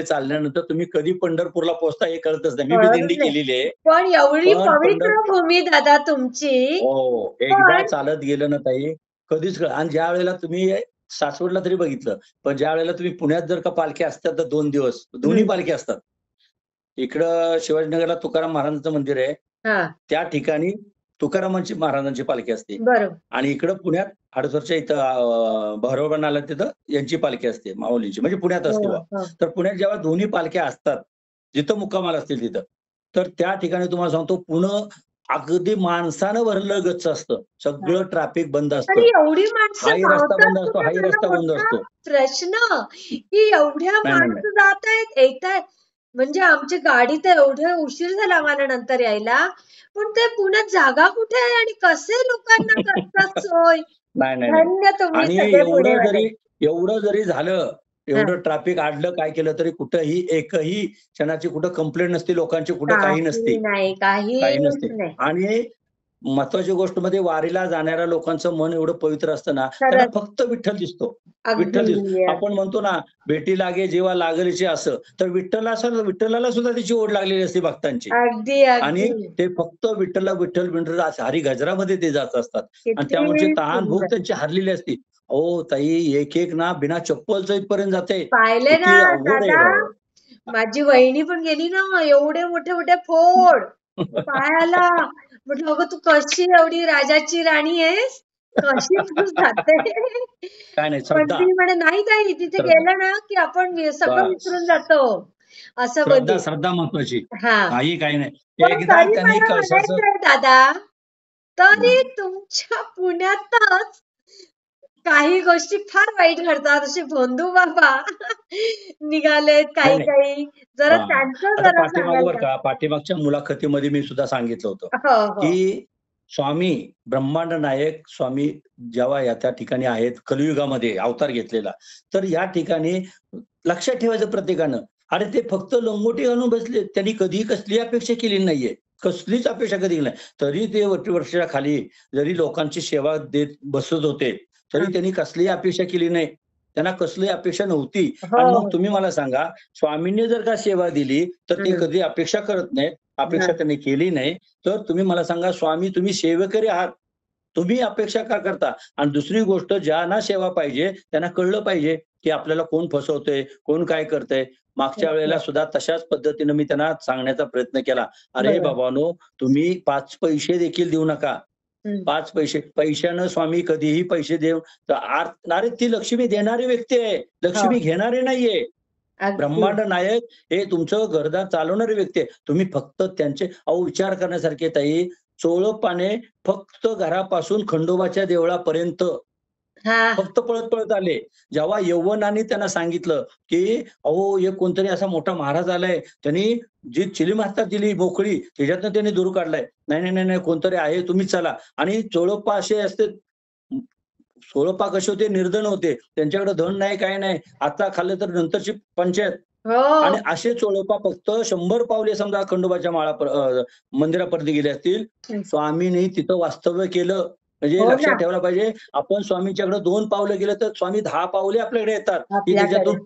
चालल्यानंतर तुम्ही कधी पंढरपूरला पोहोचता हे कळतच नाही. मी बी कळतच दिंडी नाही. केलेली आहे. पण एवढी पण पवित्र भूमी दादा तुमची. हो, एकदा पण चालत गेलं ना ताई, कधीच आणि ज्यावेळेला तुम्ही सासवडला तरी बघितलं, पण ज्यावेळेला तुम्ही पुण्यात जर का पालख्या असतात तर 2 दिवस, दोन्ही हं. पालख्या असतात. इकडं शिवाजीनगरला तुकाराम महाराजांचं मंदिर आहे. हां. त्या ठिकाणी तुकारामांची महाराजांची पालखी असते बरोबर. आणि इकडं पुण्यात हडसरच्या इथं भैरवनाला आला तिथं यांची पालखी असते माऊलींची, म्हणजे पुण्यात हो, असते बा. हो. तर पुण्यात जेव्हा दोन्ही पालख्या असतात, जिथं मुक्कामाला असतील तिथं, तर त्या ठिकाणी तुम्हाला सांगतो पुणे अगदी माणसानं भरलं गच्च असतं. हां. सगळं ट्रॅफिक बंद आणि असतं. एवढी माणसं हाही रस्ता धावतात बंद असतो, कुठे, हाही मला रस्ता बंद मोठा असतो. प्रश्न, की एवढ्या नाही, नाही, नाही. माणसं जातायत, येतायत. म्हणजे आमची गाडी तर एवढं उशीर झाला आम्हाला नंतर यायला. पण ते पुण्यात जागा कुठे आहे आणि कसे लोकांना करतात सोय. नाही, नाही, नाही. धन्य तुम्ही आणि सगळे पुणेवाले. एवढं जरी झालं, हां. एवढं ट्रॅफिक अडलं, काय केलं तरी कुठेही एकही क्षणाची कुठं कंप्लेंट नसते लोकांची, कुठं काही नसते. काही नाही, काही काहीच नसते. नाही. आणि महत्त्वाची गोष्ट म्हणजे वारीला जाणाऱ्या लोकांचं मन एवढं पवित्र असतं ना, त्यांना खरंच. फक्त विठ्ठल दिसतो. अगदी, विठ्ठल दिसतो. आपण अगदी. म्हणतो ना, "भेटी लागे जेव्हा लागलीचे" असं. तर विठ्ठलाला सुद्धा त्याची ओढ लागलेली असते भक्तांची. अगदी, आणि अगदी. ते फक्त विठ्ठल असं हरिगजरामध्ये ते जात असतात. आणि त्यामुळे किती तहान-भूक सुंदर. त्यांची हरलेली असते. अहो ताई, एक-एक ना बिना चप्पलचं इथपर्यंत जाते. पाहिले ना किती अवघड आहे दादा, राव. माझी वहिनी पण गेली ना, एवढे मोठे मोठे फोड पायाला. म्हटलं अगं तू कशी एवढी राजाची राणी आहेस, कशी तू जाते. काय नाही पण श्रद्धा, ती म्हणे नाही ताई, तिथे श्रद्धा. गेलं ना की आपण सगळं बस. विसरून जातो, असं श्रद्धा, बोलली. श्रद्धा महत्वाची. हा. काही काही नाही. पण एकदा तरी त्यांनी मला कळसाचं म्हणायचंय दादा, हं. तरी तुमच्या पुण्यातच काही गोष्टी फार वाईट घडतात. असे भोंदू बाबा निघालेत नाही, काही नाही. काही, जरा हां. त्यांचं आता जरा पाठीमागं सांगाल बरं का? का, पाठीमागच्या मुलाखतीमध्ये मी सुद्धा सांगितलं होतं, हो, हो. की स्वामी ब्रह्मांड नायक स्वामी जेव्हा या त्या ठिकाणी आहेत, कलियुगामध्ये अवतार घेतलेला. तर या ठिकाणी लक्षात ठेवायचं प्रत्येकानं, अरे ते फक्त लंगोटी घालून बसले. त्यांनी कधीही कसली अपेक्षा केली नाहीये. कसलीच अपेक्षा कधी केली नाही. तरी ते वटीवरच्या खाली जरी लोकांची सेवा देत बसत होते, तरी हां. त्यांनी कसलीही अपेक्षा केली नाही. त्यांना कसली अपेक्षा नव्हती. हो आणि मग हो. तुम्ही मला सांगा, स्वामींनी जर का सेवा दिली, तर ते हम्म. कधी अपेक्षा करत नाहीत. हा. अपेक्षा त्यांनी केली नाही. तर तुम्ही मला सांगा, स्वामी तुम्ही सेवेकरी आहात. तुम्ही अपेक्षा का करता? आणि दुसरी गोष्ट ज्यांना सेवा पाहिजे, त्यांना कळलं पाहिजे, की आपल्याला कोण फसवतंय, कोण काय करतंय. मागच्या वेळेला अच्छा. सुद्धा तशाच पद्धतीनं मी त्यांना सांगण्याचा प्रयत्न केला. "अरे बरोबर. बाबांनो, तुम्ही 5 पैसे देखील देऊ नका. हम्म. 5 पैसे पैशानं स्वामी कधीही पैसे देऊ तर अरे ती लक्ष्मी देणारी व्यक्ती आहे. हो. लक्ष्मी घेणारी नाहीये. अगदी. ब्रह्मांड नायक हे तुमचं घरदार चालवणारी व्यक्ती आहे. तुम्ही फक्त त्यांचे विचार करण्यासारखे ताई, चोळप्पाने फक्त घरापासून खंडोबाच्या देवळापर्यंत हा. फक्त पळत-पळत आले. जेव्हा यौवनाने त्यांना सांगितलं, की "अहो, एक कोणतरी असा मोठा महाराज आलाय. त्यांनी जी चिलीम हातात दिली मोकळी, त्याच्यातनं त्यांनी दूर काढलाय. नाही, नाही, नाही, नाही, कोणतरी आहे, तुम्हीच चला." आणि चोळप्पा असे असते चोळप्पा कसे होते? निर्धन होते. त्यांच्याकडे धन नाही, काही नाही. आता खाल्लं तर नंतरची पंचायत. आणि हो. असे चोळप्पा फक्त 100 पावले समजा खंडोबाच्या मंदिरापर्यंत गेले असतील. हम्म. स्वामींनी तिथं वास्तव्य केलं. म्हणजे हो लक्षात ना. ठेवायला पाहिजे, आपण स्वामींच्याकडे 2 पावलं गेलं तर स्वामी 10 पावले आपल्याकडे येतात. ही आपल्याकडे. त्याच्यातून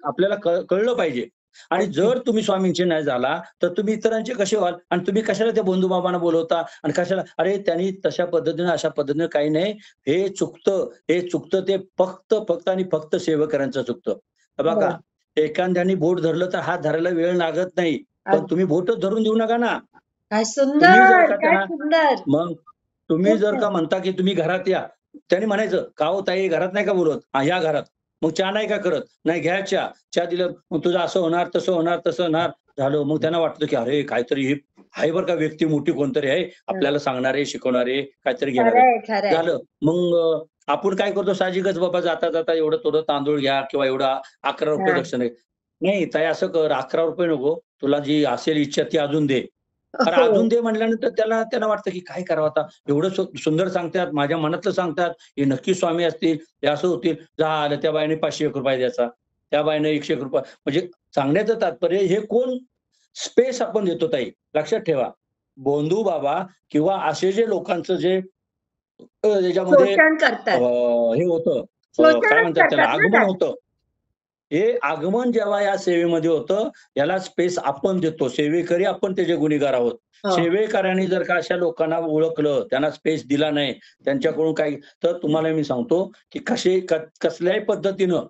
आपल्याला कळलं पाहिजे. आणि अगदी. जर तुम्ही स्वामींचे नाही झाला, तर तुम्ही इतरांचे कसे व्हाल? आणि तुम्ही कशाला त्या बंधू-बाबांना बोलवता आणि कशाला अरे त्यांनी तशा पद्धतीनं, अशा पद्धतीनं काही नाही. हे चुकतं, हे चुकतं ते फक्त आणि फक्त सेवकऱ्यांचं चुकतं. हे बघा, हो. एखाद्याने बोट धरलं तर हात धरायला वेळ लागत नाही. पण अगदी. तुम्ही बोटच धरून देऊ नका ना. काय तुम्ही जर सुंदर, का काय त्यांना सुंदर. मग तुम्ही खूप जर छान. का म्हणता, की तुम्ही घरात या. त्याने म्हणायचं, "का हो ताई घरात नाही का बोलवत?" "हां, या घरात." "मग चहा नाही का करत?" "नाही, घ्या चहा." चहा दिलं, "मग तुझं असं होणार, तसं होणार, तसं होणार." झालं. मग त्यांना वाटतं, की अरे काहीतरी ही आहे बरं का व्यक्ती मोठी कोणतरी आहे. हं. आपल्याला सांगणारे, शिकवणारे, काहीतरी घेणारे. खरंय, खरंय. झालं. मग आपण काय करतो साहजिकच बाबा जाता-जाता एवढं थोडं तांदूळ घ्या किंवा एवढा ₹11 हां. दक्षिणा. नाही ताई असं कर ₹11 नको. तुला जी असेल इच्छा ती अजून दे. अरे हो. अजून दे म्हटल्यानंतर त्यांना वाटतं, की काय करावं आता? एवढं सुंदर सांगतात, माझ्या मनातलं सांगतात, हे नक्की स्वामी असतील, हे असं होतील. झालं त्या बाईने ₹500 द्यायचा. त्या बाईने ₹100 म्हणजे सांगण्याचं तात्पर्य हे कोण स्पेस आपण देतो ताई. लक्षात ठेवा. भोंदू बाबा किंवा असे जे लोकांचं जे त्याच्यामध्ये शोषण करतात. हे होतं काय शोषणच म्हणतात त्याला करतात ना आगमन त्यात. होतं. हे आगमन जेव्हा या सेवेमध्ये होतं, याला स्पेस आपण देतो. सेवेकरी आपण त्याचे गुन्हेगार आहोत. हो. सेवेकऱ्यांनी जर का अशा लोकांना ओळखलं, त्यांना स्पेस दिला नाही, त्यांच्याकडून काही तर तुम्हाला मी सांगतो, की कसल्याही पद्धतीनं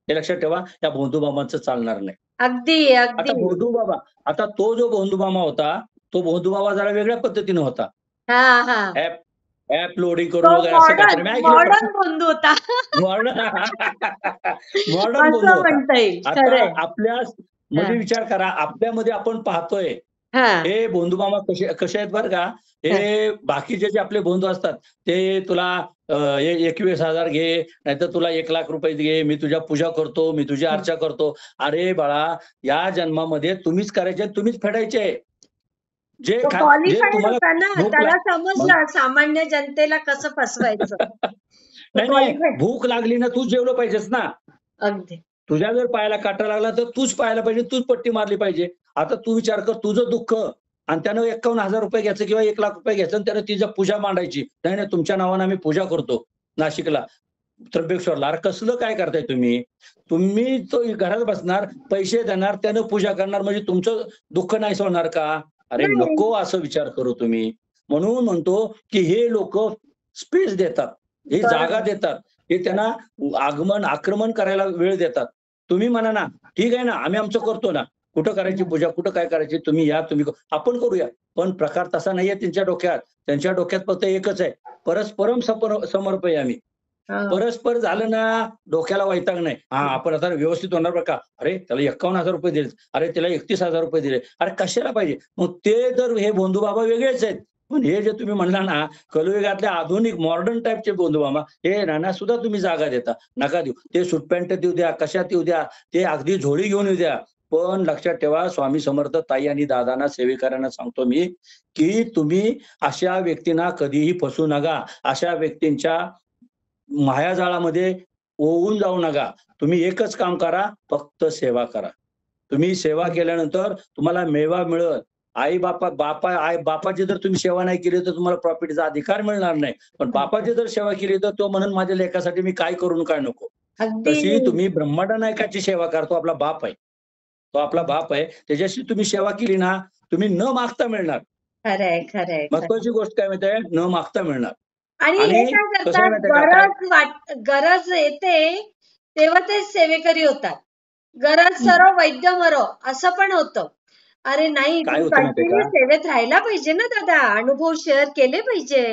हे लक्षात ठेवा, या भोंदूबाबांचं चालणार नाही. अगदी, आता अगदी. भोंदूबाबा आता तो जो भोंदूबाबा होता, तो भोंदूबाबा जरा वेगळ्या पद्धतीनं होता. हां, हां. ॲप ॲप लोडिंग तो करून वगैरे असं काहीतरी मॉडर्न मी ऐकलं. मॉडर्न बंधू होता. मॉडर्न मॉडर्न बंधू असं होता. म्हणता येईल. आता खरंय. आपल्या म्हणजे हां. विचार करा, आपल्यामध्ये आपण पाहतोय, हां. हे भोंदूमामा कसे आहेत बरं का, हां. हे बाकीचे जे आपले बंधू असतात, ते तुला 21,000 घे, नाहीतर तुला ₹1,00,000 घे, मी तुझ्या पूजा करतो, मी तुझी हं. अर्चा करतो. अरे बाळा, या जन्मामध्ये तुम्हीच करायचे, तुम्हीच फेडायचे. तो जे क्वालिफाईड तुम्हाला होता ना. भूक त्याला मग समजलं सामान्य जनतेला कसं फसवायचं. तो नाही, नाही. क्वालिफाईड. भूक लागली ना, तूच जेवलं पाहिजेस ना. अगदी. तुझ्या जर पायाला काटा लागला, तर तूच पाहायला पाहिजे, तूच पट्टी मारली पाहिजे. आता तू विचार कर, तुझं दुःख आणि त्यानं ₹51,000 घ्यायचं किंवा ₹1,00,000 घ्यायचं आणि त्यानं तिची पूजा मांडायची. नाही, नाही, तुमच्या नावानं आम्ही पूजा करतो नाशिकला, त्र्यंबकेश्वरला. अरे कसलं काय करताय तुम्ही? तुम्ही तो घरात बसणार, पैसे देणार, त्यानं पूजा करणार म्हणजे तुमचं दुःख नाही सोडणार का? अरे नाही. नको असं विचार करू तुम्ही. म्हणून म्हणतो, की हे लोकं स्पेस देतात, हे जागा बरोबर. देतात. हे त्यांना आक्रमण करायला वेळ देतात. तुम्ही म्हणा ना, ठीक आहे ना, आम्ही आमचं करतो ना. कुठं करायची पूजा, कुठं काय करायची, तुम्ही या, आपण करूया. पण प्रकार तसा नाहीये त्यांच्या डोक्यात. त्यांच्या डोक्यात फक्त एकच आहे, परस्परम समर्पयामी. हां. परस्पर झालं ना, डोक्याला वैताग नाही. हां, आपण आता व्यवस्थित होणार बरं का. अरे त्याला ₹51,000 दिले. अरे त्याला ₹31,000 दिले. अरे कशाला पाहिजे? मग ते तर हे बंधू-बाबा वेगळेच आहेत. पण हे जे तुम्ही म्हणला ना, कलियुगातल्या आधुनिक मॉडर्न टाइपचे बंधू-बाबा, हे यांना सुद्धा तुम्ही जागा देता. नका देऊ. ते सूट पॅन्ट देऊ द्या, कशात येऊ द्या, ते अगदी झोळी घेऊन येऊ द्या. पण लक्षात ठेवा, स्वामी समर्थ ताई आणि दादांना, सेवेकरांना सांगतो मी, की तुम्ही अशा व्यक्तींना कधीही फसवू नका. अशा व्यक्तींच्या मायाजाळामध्ये ओवून जाऊ नका. तुम्ही एकच काम करा, फक्त सेवा करा. तुम्ही सेवा केल्यानंतर तुम्हाला मेवा मिळेल. बापाची जर तुम्ही सेवा नाही केली तर तुम्हाला प्रॉफिटचा अधिकार मिळणार नाही. पण बापाची जर सेवा केली तर तो म्हणून माझ्या लेकासाठी मी काय करून काय नको. अगदी तशी तुम्ही ब्रह्मांड नायकाची सेवा करा. तो आपला बाप आहे. तो आपला बाप आहे. त्याच्याशी तुम्ही सेवा केली ना, तुम्ही न मागता मिळणार. खरंय, खरंय, खरंय. महत्वाची गोष्ट काय माहिती आहे? न मागता मिळणार. आणि हे आणि काय कसं आहे करतात, माहिती आहे का? गरज येते तेव्हा ते सेवेकरी होतात. गरज सरो वैद्य मरो असं पण होतं. अरे नाही, काय तू होतं माहितीये कंटिन्यू का? सेवेत राहायला पाहिजे ना दादा, अनुभव शेअर केले पाहिजे.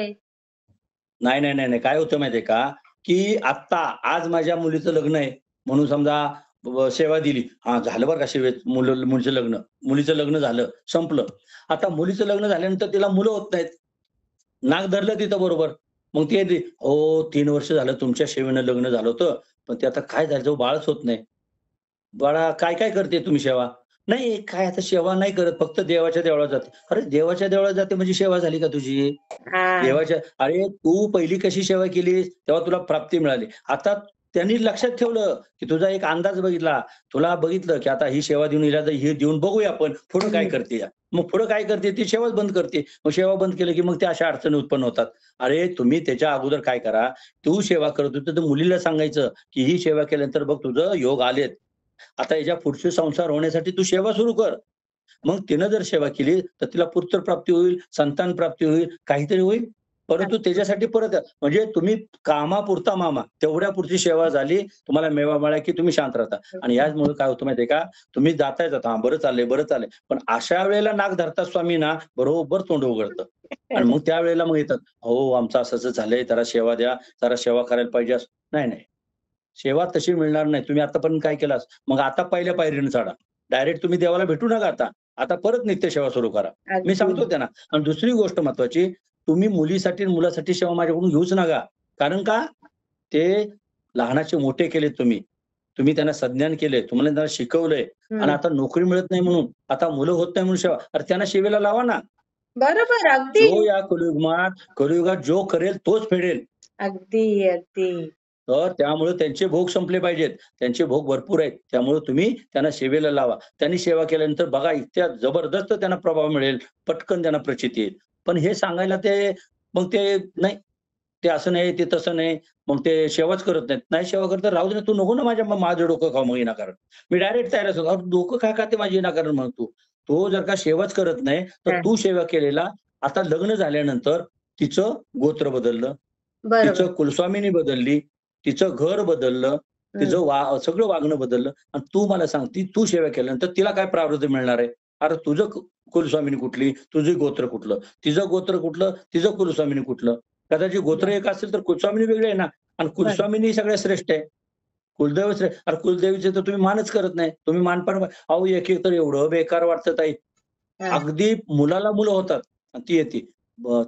नाही, नाही, नाही, नाही. काय होतं माहितीये का? की आत्ता आज माझ्या मुलीचं लग्न आहे म्हणून समजा सेवा दिली. हां, झालं बरं का सेवेत मुलीचं लग्न. मुलीचं लग्न झालं, संपलं. आता मुलीचं लग्न झाल्यानंतर तिला मुलं होत नाहीत. नाक धरलं तिथं बरोबर. मग ते "हो 3 वर्ष झालं तुमच्या सेवेनं लग्न झालं होतं. पण ते आता काय झालं, बाळच होत नाही." "बाळा काय करते तुम्ही सेवा?" "नाही काय आता सेवा नाही करत, फक्त देवाच्या देवळात जाते." "अरे देवाच्या देवळात जाते म्हणजे सेवा झाली का तुझी?" हा, देवाच्या अरे तू पहिली कशी सेवा केलीस, तेव्हा तुला प्राप्ती मिळाली. आता त्यांनी लक्षात ठेवलं, की तुझा एक अंदाज बघितला. तुला बघितलं, की आता ही सेवा देऊन हिला तर हे देऊन बघूया आपण पुढं काय करते या. मग पुढं काय करते ती सेवाच बंद करते. मग सेवा बंद केलं, की मग त्या अशा अडचणी उत्पन्न होतात. अरे तुम्ही त्याच्या अगोदर काय करा, तू सेवा करत होती तर मुलीला सांगायचं, की ही सेवा केल्यानंतर बघ तुझं योग आलेत. आता याच्या पुढचे संसार होण्यासाठी तू सेवा सुरू कर. मग तिनं जर सेवा केली, तर तिला पुत्र प्राप्ती होईल, संतान प्राप्ती होईल, काहीतरी होईल. परंतु त्याच्यासाठी परत म्हणजे तुम्ही कामापुरता मामा, तेवढ्यापुरती सेवा झाली, तुम्हाला मेवा मिळाला, की तुम्ही शांत राहता. आणि याचमुळे काय होतं माहिती का? तुम्ही जाता हां, बरं चाललंय, बरं चाललंय. पण अशा वेळेला नाक धरतात स्वामी ना, बरोबर तोंड उघडतं. आणि मग त्यावेळेला मग येतात, "अहो, आमचं असं-असं झालंय, जरा सेवा द्या, जरा सेवा करायला पाहिजे." असं नाही, नाही. सेवा तशी मिळणार नाही. तुम्ही आतापर्यंत काय केलास? मग आता पहिल्या पायरीने चढा. डायरेक्ट तुम्ही देवाला भेटू नका आता. आता परत नित्यसेवा सुरू करा. मी अगदी. सांगतो त्यांना. आणि दुसरी गोष्ट महत्त्वाची, तुम्ही मुलीसाठी आणि मुलासाठी सेवा माझ्याकडून घेऊच नका. कारण का? ते लहानाचे मोठे केलेत तुम्ही. तुम्ही त्यांना संज्ञान केले, तुम्हाला त्यांना शिकवलंय आणि आता नोकरी मिळत नाही म्हणून, आता मुलं होत नाही म्हणून सेवा. अरे त्यांना सेवेला लावा ना. बरोबर, अगदी. जो या कलियुगात जो करेल तोच फेडेल. अगदी, अगदी. तर त्यामुळे त्यांचे भोग संपले पाहिजेत. त्यांचे भोग भरपूर आहेत. त्यामुळे तुम्ही त्यांना सेवेला लावा. त्यांनी सेवा केल्यानंतर बघा इतक्या जबरदस्त त्यांना प्रभाव मिळेल. पटकन त्यांना प्रचिती येईल. पण हे सांगायला मग ते नाही, ते असं नाही, ते तसं नाही. मग ते सेवाच करत नाहीत. नाही सेवा करत तर राहू दे ना, तू नको ना माझं डोकं खाऊ मग विनाकारण. मी डायरेक्ट त्याला सांगतो, "अरे डोकं का खाते माझी विनाकारण मग तू? तो जर का सेवाच करत नाही, तर हां, तू सेवा केलेला आता लग्न झाल्यानंतर तिचं गोत्र बदललं, बरोबर. तिचं कुलस्वामिनी बदलली, तिचं घर बदललं, हं. तिचं सगळं वागणं बदललं आणि तू मला सांग, तू सेवा केल्यानंतर तिला काय प्रारब्ध मिळणार आहे? अरे तुझं कुलस्वामिनी कुठली? तुझं गोत्र कुठलं? तिचं गोत्र कुठलं? तिचं कुलस्वामिनी कुठलं? कदाचित गोत्र एक असेल तर कुलस्वामिनी वेगळी आहे ना आणि बरं. कुलस्वामिनी सगळ्यात श्रेष्ठ आहे. कुलदैवत श्रेष्ठ. अरे कुलदेवीचे तर तुम्ही मानच करत नाही. तुम्ही मानपान अहो, एक-एक तर एवढं बेकार वाटतं ताई. हां. अगदी मुलाला मुलं होतात आणि ती येते.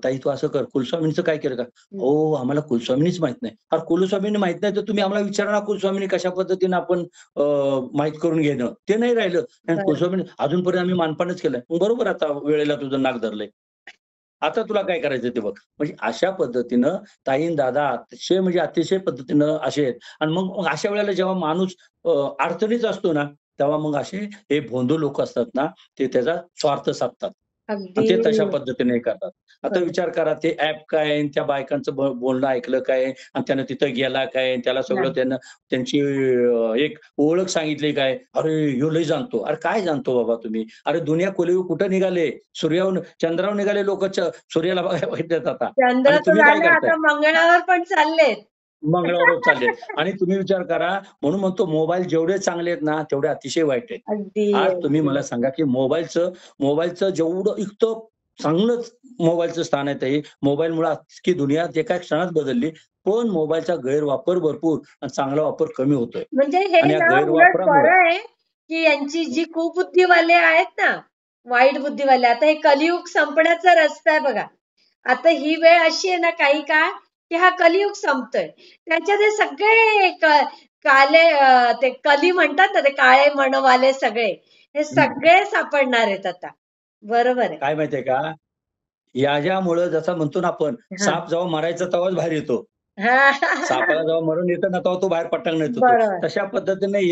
"ताई तू असं कर, कुलस्वामींचं काय केलं का?" हं. "हो, आम्हाला कुलस्वामिनीच माहीत नाही." "अरे कुलस्वामिनी माहीत नाही तर तुम्ही आम्हाला विचारा ना कुलस्वामिनी कशा पद्धतीने आपण माहीत करून घेणं." ते नाही राहिलं आणि बरं. कुलस्वामिनी अजूनपर्यंत आम्ही मानपानच केलंय. मग बरोबर आता वेळेला तुझं नाक धरलंय. आता तुला काय करायचं ते बघ. म्हणजे अशा पद्धतीनं ताई अन् दादा अतिशय म्हणजे अतिशय पद्धतीनं असे आहेत आणि मग मग अशा वेळेला जेव्हा माणूस अडचणीत असतो ना, तेव्हा मग असे हे भोंदू लोक असतात ना, ते त्याचा स्वार्थ साधतात. आणि अगदी ते तशा पद्धतीने हे करतात. आता बरोबर. विचार करा ते ॲप काय आणि त्या बायकांचं बोलणं ऐकलं काय आणि त्यानं तिथं गेला काय आणि त्याला सगळं नाही. त्यानं त्यांची एक ओळख सांगितली काय. "अरे ह्यो लय जाणतो." अरे काय जाणतो बाबा तुम्ही? अरे दुनिया कोलीव कुठं निघाले? सूर्याहून चंद्रावर निघाले लोकं सूर्याला बघायला येतात आता आणि चंद्राचं तुम्ही काय झालं, करताय? आता मंगळावर पण चाललेत. मंगळावर चाललेत आणि तुम्ही विचार करा म्हणून म्हणतो मोबाईल जेवढे चांगले आहेत ना, तेवढे अतिशय वाईट आहेत. अगदी, आज तुम्ही अगदी. मला सांगा, की मोबाईलचं जेवढं इतकं चांगलंच मोबाईलचं स्थान आहे ताई. मोबाईलमुळे अख्खी दुनिया एका क्षणात बदलली. पण मोबाईलचा गैरवापर भरपूर आणि चांगला वापर कमी होतोय. म्हणजे हे आणि या ना उलट गैरवापरामुळं बरं आहे, की यांची जी कुबुद्धीवाले आहेत ना, वाईट बुद्धीवाले, आता हे कलियुग संपण्याचा रस्ता आहे बघा. आता ही वेळ अशी आहे ना काही काळ, की हा कलियुग संपतोय. त्याच्यात हे सगळे काले ते कली म्हणतात ना, ते काळे मनवाले सगळे, हे सगळे सापडणार आहेत आता. बरोबर आहे. काय माहितीये का? याच्यामुळं जसं म्हणतो ना आपण, हां. साप जेव्हा मरायचा तेव्हाच बाहेर येतो. सापाला हां. जेव्हा मरण येतं ना, तेव्हा तो बाहेर पटांगण येत होतो. बरोबर. तशा पद्धतीने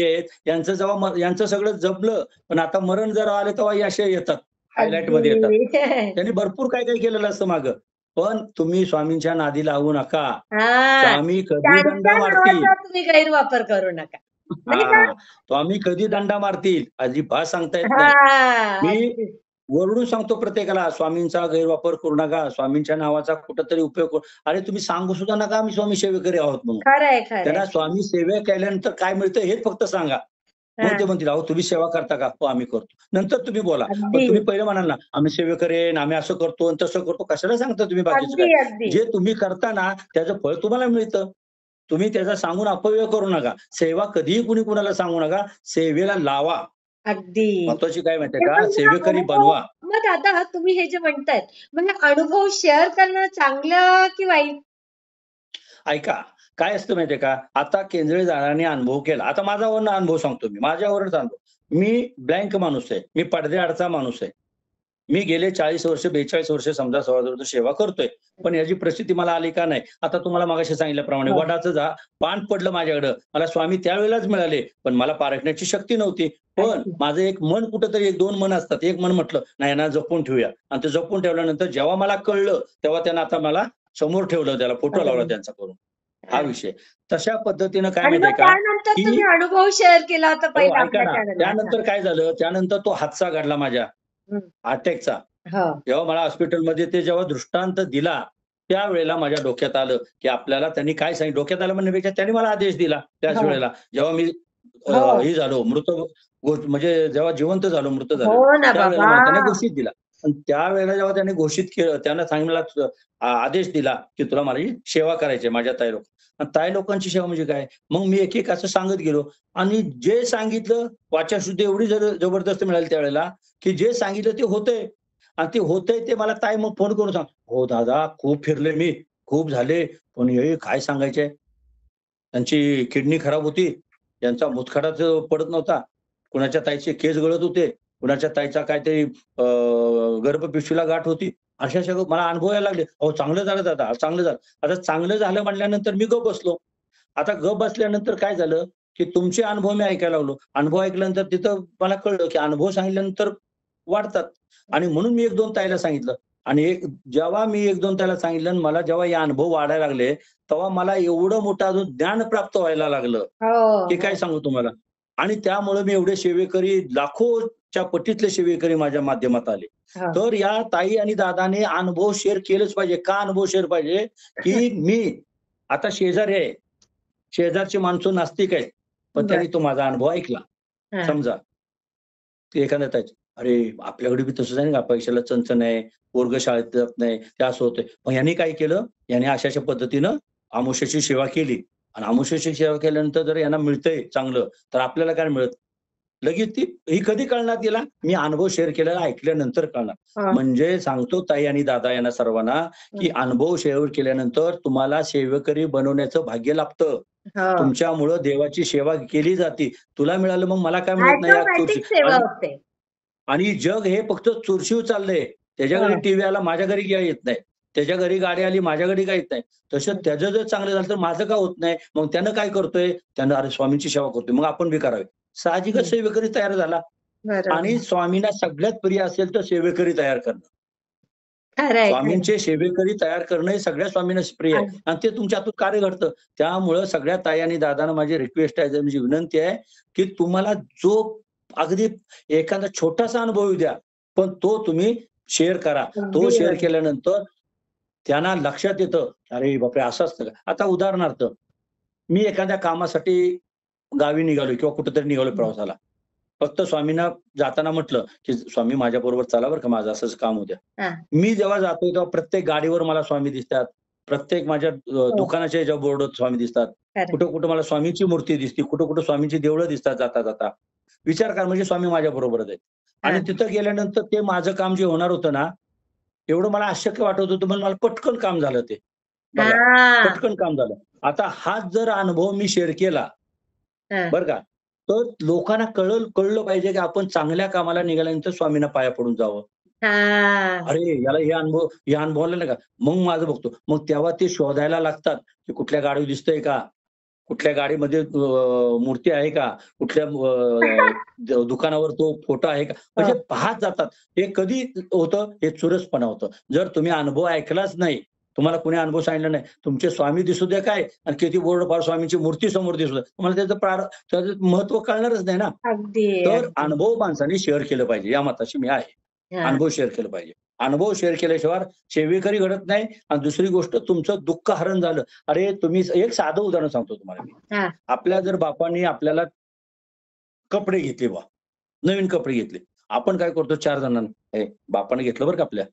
यांचं जेव्हा यांचं सगळं जमलं, पण आता मरण जरा आलं तेव्हा हे असे येतात. हायलाइट मध्ये येतात. अगदी. त्यांनी भरपूर काय काय केलेलं असतं मागं. पण तुम्ही स्वामींच्या नादी लागू नका. हा, स्वामी कधी दंडा त्यांच्या मारतील. नावाचा तुम्ही गैरवापर करू नका, नाही का? स्वामी कधी दंडा मारतील अजिबात सांगता येत नाही. हा, मी अगदी. वरडून सांगतो प्रत्येकाला, स्वामींचा गैरवापर करू नका, स्वामींच्या नावाचा कुठेतरी उपयोग करू. अरे तुम्ही सांगू सुद्धा नका आम्ही स्वामी सेवेकरी आहोत म्हणून. खरंय खरंय. त्यांना स्वामी सेवा केल्यानंतर काय मिळतं हेच फक्त सांगा. हा, मग ते म्हणतील, अहो तुम्ही सेवा करता का? हो आम्ही करतो. नंतर तुम्ही बोला. पण अगदी तुम्ही पहिलं म्हणाल ना, आम्ही सेवेकरी आम्ही असं करतो आणि तसं करतो. कशाला सांगता तुम्ही बाकीचं अगदी काय? अगदी. जे तुम्ही करता ना त्याचं फळ तुम्हाला मिळतं. तुम्ही त्याचा सांगून अपव्यय करू नका. सेवा कधीही कुणी कुणाला सांगू नका. सेवेला लावा. अगदी. महत्वाची काय माहितीये ते का? पण ना सेवेकरी अनुभव, बनवा. मग दादा तुम्ही हे जे म्हणतायत, मग हे अनुभव शेअर करणं चांगलं की वाईट? ऐका, काय असतं माहितीये का? आता केंद्रेदारांनी अनुभव केला. आता माझ्यावरनं अनुभव सांगतो मी. माझ्यावरच अनुभव. मी ब्लँक माणूस आहे. मी पडद्याआडचा माणूस आहे. मी गेले 40 वर्ष, 42 वर्ष समजा समाजाबरोबर सेवा करतोय. पण याची प्रसिद्धी मला आली का नाही? आता तुम्हाला मगाशी सांगितल्याप्रमाणे हो. वडाचं पान पडलं माझ्याकडं. मला स्वामी त्यावेळेलाच मिळाले. पण मला पारखण्याची शक्ती नव्हती. पण अगदी. माझं एक मन कुठेतरी 1-2 मन असतात. एक मन म्हटलं, नाही यांना जपून ठेवूया. आणि ते जपून ठेवल्यानंतर जेव्हा मला कळलं, तेव्हा त्यांना आता मला समोर ठेवलं. त्याला फोटो लावला त्यांचा करून. हा विषय. तशा पद्धतीनं काय आणि माहितीये मग का? त्यानंतर की तुम्ही अनुभव शेअर केला होता हो, पहिला ऐका आपल्या ना. चॅनलला. त्यानंतर काय झालं? त्यानंतर तो हादसा घडला माझ्या अटॅकचा. हो. जेव्हा मला हॉस्पिटलमध्ये ते जेव्हा दृष्टांत दिला, त्यावेळेला माझ्या डोक्यात आलं, की आपल्याला त्यांनी काय सांगितलं, डोक्यात आलं म्हणण्यापेक्षा त्यांनी मला आदेश दिला त्याच हो. वेळेला. जेव्हा मी हो. हे झालो म्हणजे जेव्हा जिवंत झालो, मृत झालो, हो ना त्यावेळेला बाबा. मला त्याने घोषित दिला. आणि त्यावेळेला जेव्हा त्याने घोषित केलं, त्यांना सांगितलं आदेश दिला, की तुला माझी सेवा करायची आहे माझ्या ताई लोक. आणि ताई लोकांची सेवा म्हणजे काय? मग मी एक-एक असं सांगत गेलो आणि जे सांगितलं वाचाशुद्धी एवढी जबरदस्त मिळाली त्यावेळेला, की जे सांगितलं ते होतंय. आणि ते होतंय ते मला ताई मग फोन करून सांग, "हो दादा, खूप फिरले मी, खूप झाले, पण हे काय सांगायचंय, त्यांची किडनी खराब होती, त्यांचा मुतखडाच पडत नव्हता, कुणाच्या ताईचे केस गळत होते, कुणाच्या ताईचा काहीतरी गर्भपिशवीला गाठ होती." अशा सगळं मला अनुभव यायला लागले. "अहो चांगलं झालं दादा, चांगलं झालं." आता चांगलं झालं म्हटल्यानंतर मी गप्प बसलो. आता गप्प बसल्यानंतर काय झालं, की तुमचे अनुभव मी ऐकायला लागलो. अनुभव ऐकल्यानंतर तिथं मला कळलं, की अनुभव सांगितल्यानंतर वाढतात. आणि म्हणून मी 1-2 ताईला सांगितलं. आणि जेव्हा मी 1-2 ताईला सांगितलं आणि मला जेव्हा हे अनुभव वाढायला लागले, तेव्हा मला एवढं मोठं अजून ज्ञान प्राप्त व्हायला लागलं, हो, की काय हो. सांगू तुम्हाला. आणि त्यामुळे मी एवढे सेवेकरी, लाखोच्या पटीतले सेवेकरी माझ्या माध्यमात आले. हो. तर या ताई आणि दादाने अनुभव शेअर केलंच पाहिजे. का अनुभव शेअर पाहिजे? की मी आता शेजारी आहे. शेजारची माणसं नास्तिक आहेत. पण बरं. त्यांनी तो माझा अनुभव ऐकला. हां. समजा. ते एखाद्या ताई, "अरे, आपल्याकडे बी तसंच आहे ना, पैशाला चणचण आहे, पोरगं शाळेत जात नाही, ते असं होतंय." मग ह्यांनी काय केलं? याने अशा-अशा पद्धतीनं अमावास्येची सेवा केली. आणि अमावास्येची सेवा केल्यानंतर जर यांना मिळतंय चांगलं, तर आपल्याला काय मिळत? लगेच ही कधी कळणार तिला? मी अनुभव शेअर केलेला ऐकल्यानंतर कळणार. हां. म्हणजे सांगतो ताई आणि दादा यांना सर्वांना, की अनुभव शेअर केल्यानंतर तुम्हाला सेवेकरी बनवण्याचं भाग्य लाभतं. हो. तुमच्यामुळं देवाची सेवा केली जाते. तुला मिळालं मग मला काय मिळत नाही या ऑटोमॅटिक सेवा आणि होते. आणि जग हे फक्त चुरशीवर चाललंय. त्याच्या घरी हो. टीव्ही आला, माझ्या घरी काय येत नाही. त्याच्या घरी गाडी आली, माझ्या घरी काय येत नाही. तसं त्याचं जर चांगलं झालं तर माझं का होत नाही? मग त्यानं काय करतोय? त्यानं अरे स्वामींची सेवा करतोय, मग आपण बी करावी. साहजिकच सेवेकरी तयार झाला. आणि बरोबर. स्वामींना सगळ्यात प्रिय असेल तर सेवेकरी तयार करणं. खरंय, खरंय. स्वामींचे सेवेकरी तयार करणं हे सगळ्या स्वामींना प्रिय आहे. अग आणि ते तुमच्या हातून कार्य घडतं. त्यामुळं सगळ्या ताई आणि दादांना माझी रिक्वेस्ट आहे, म्हणजे विनंती आहे, की तुम्हाला जो अगदी एखादा छोटासा अनुभव येऊ द्या, पण तो तुम्ही शेअर करा. तो अगदी शेअर बरोबर. केल्यानंतर त्यांना लक्षात येतं, "अरे बापरे! असं असतं का?" आता उदाहरणार्थ, मी एखाद्या कामासाठी गावी निघालोय किंवा कुठेतरी निघालोय प्रवासाला. फक्त स्वामींना जाताना म्हटलं, की "स्वामी माझ्याबरोबर चला बरं का, माझं असंच काम उद्या." हां. मी जेव्हा जातोय तेव्हा प्रत्येक गाडीवर मला स्वामी दिसतात. प्रत्येक माझ्या हो. दुकानाच्या ह्याच्या बोर्डवर स्वामी दिसतात. खरंय. कुठं-कुठं मला स्वामींची मूर्ती दिसते, कुठं-कुठं स्वामींची देवळं दिसतात जाता-जाता. विचार करा म्हणजे स्वामी माझ्याबरोबरच आहेत. आणि हां. तिथं गेल्यानंतर ते माझं काम जे होणार होतं ना, एवढं मला अशक्य वाटत होतं, पण मला पटकन काम झालं ते. बघा, हां. पटकन काम झालं. आता हाच जर अनुभव मी शेअर केला, हां. बरं का, तर लोकांना कळलं पाहिजे, की आपण चांगल्या कामाला निघाल्यानंतर स्वामींना पाया पडून जावं. हां. अरे, याला हे अनुभव आला नाही का? मग माझं बघतो. मग तेव्हा ते शोधायला लागतात, की कुठल्या गाडीवर दिसतंय का? कुठल्या गाडीमध्ये मूर्ती आहे का, कुठल्या दुकानावर तो फोटो आहे का, म्हणजे पाहत जातात. हे कधी होतं, हे चुरसपणा होतं. जर तुम्ही अनुभव ऐकलाच नाही, तुम्हाला कोणी अनुभव सांगितला नाही, तुमचे स्वामी दिसू द्या काय आणि किती बोर्ड फार स्वामींची मूर्ती समोर दिसू द्या, तुम्हाला त्याचं महत्व कळणारच नाही ना. अगदी तर अगदी. अनुभव माणसाने शेअर केलं पाहिजे, या मताशी मी आहे. हा. अनुभव शेअर केलं पाहिजे. अनुभव शेअर केल्याशिवाय सेवेकरी घडत नाही. आणि दुसरी गोष्ट, तुमचं दुःख हरण झालं. अरे तुम्ही, एक साधं उदाहरण सांगतो तुम्हाला मी. हा. आपल्या जर बापांनी आपल्याला कपडे घेतले बा, नवीन कपडे घेतले. आपण काय करतो 4 जणांना, बापाने घेतलं बरं का,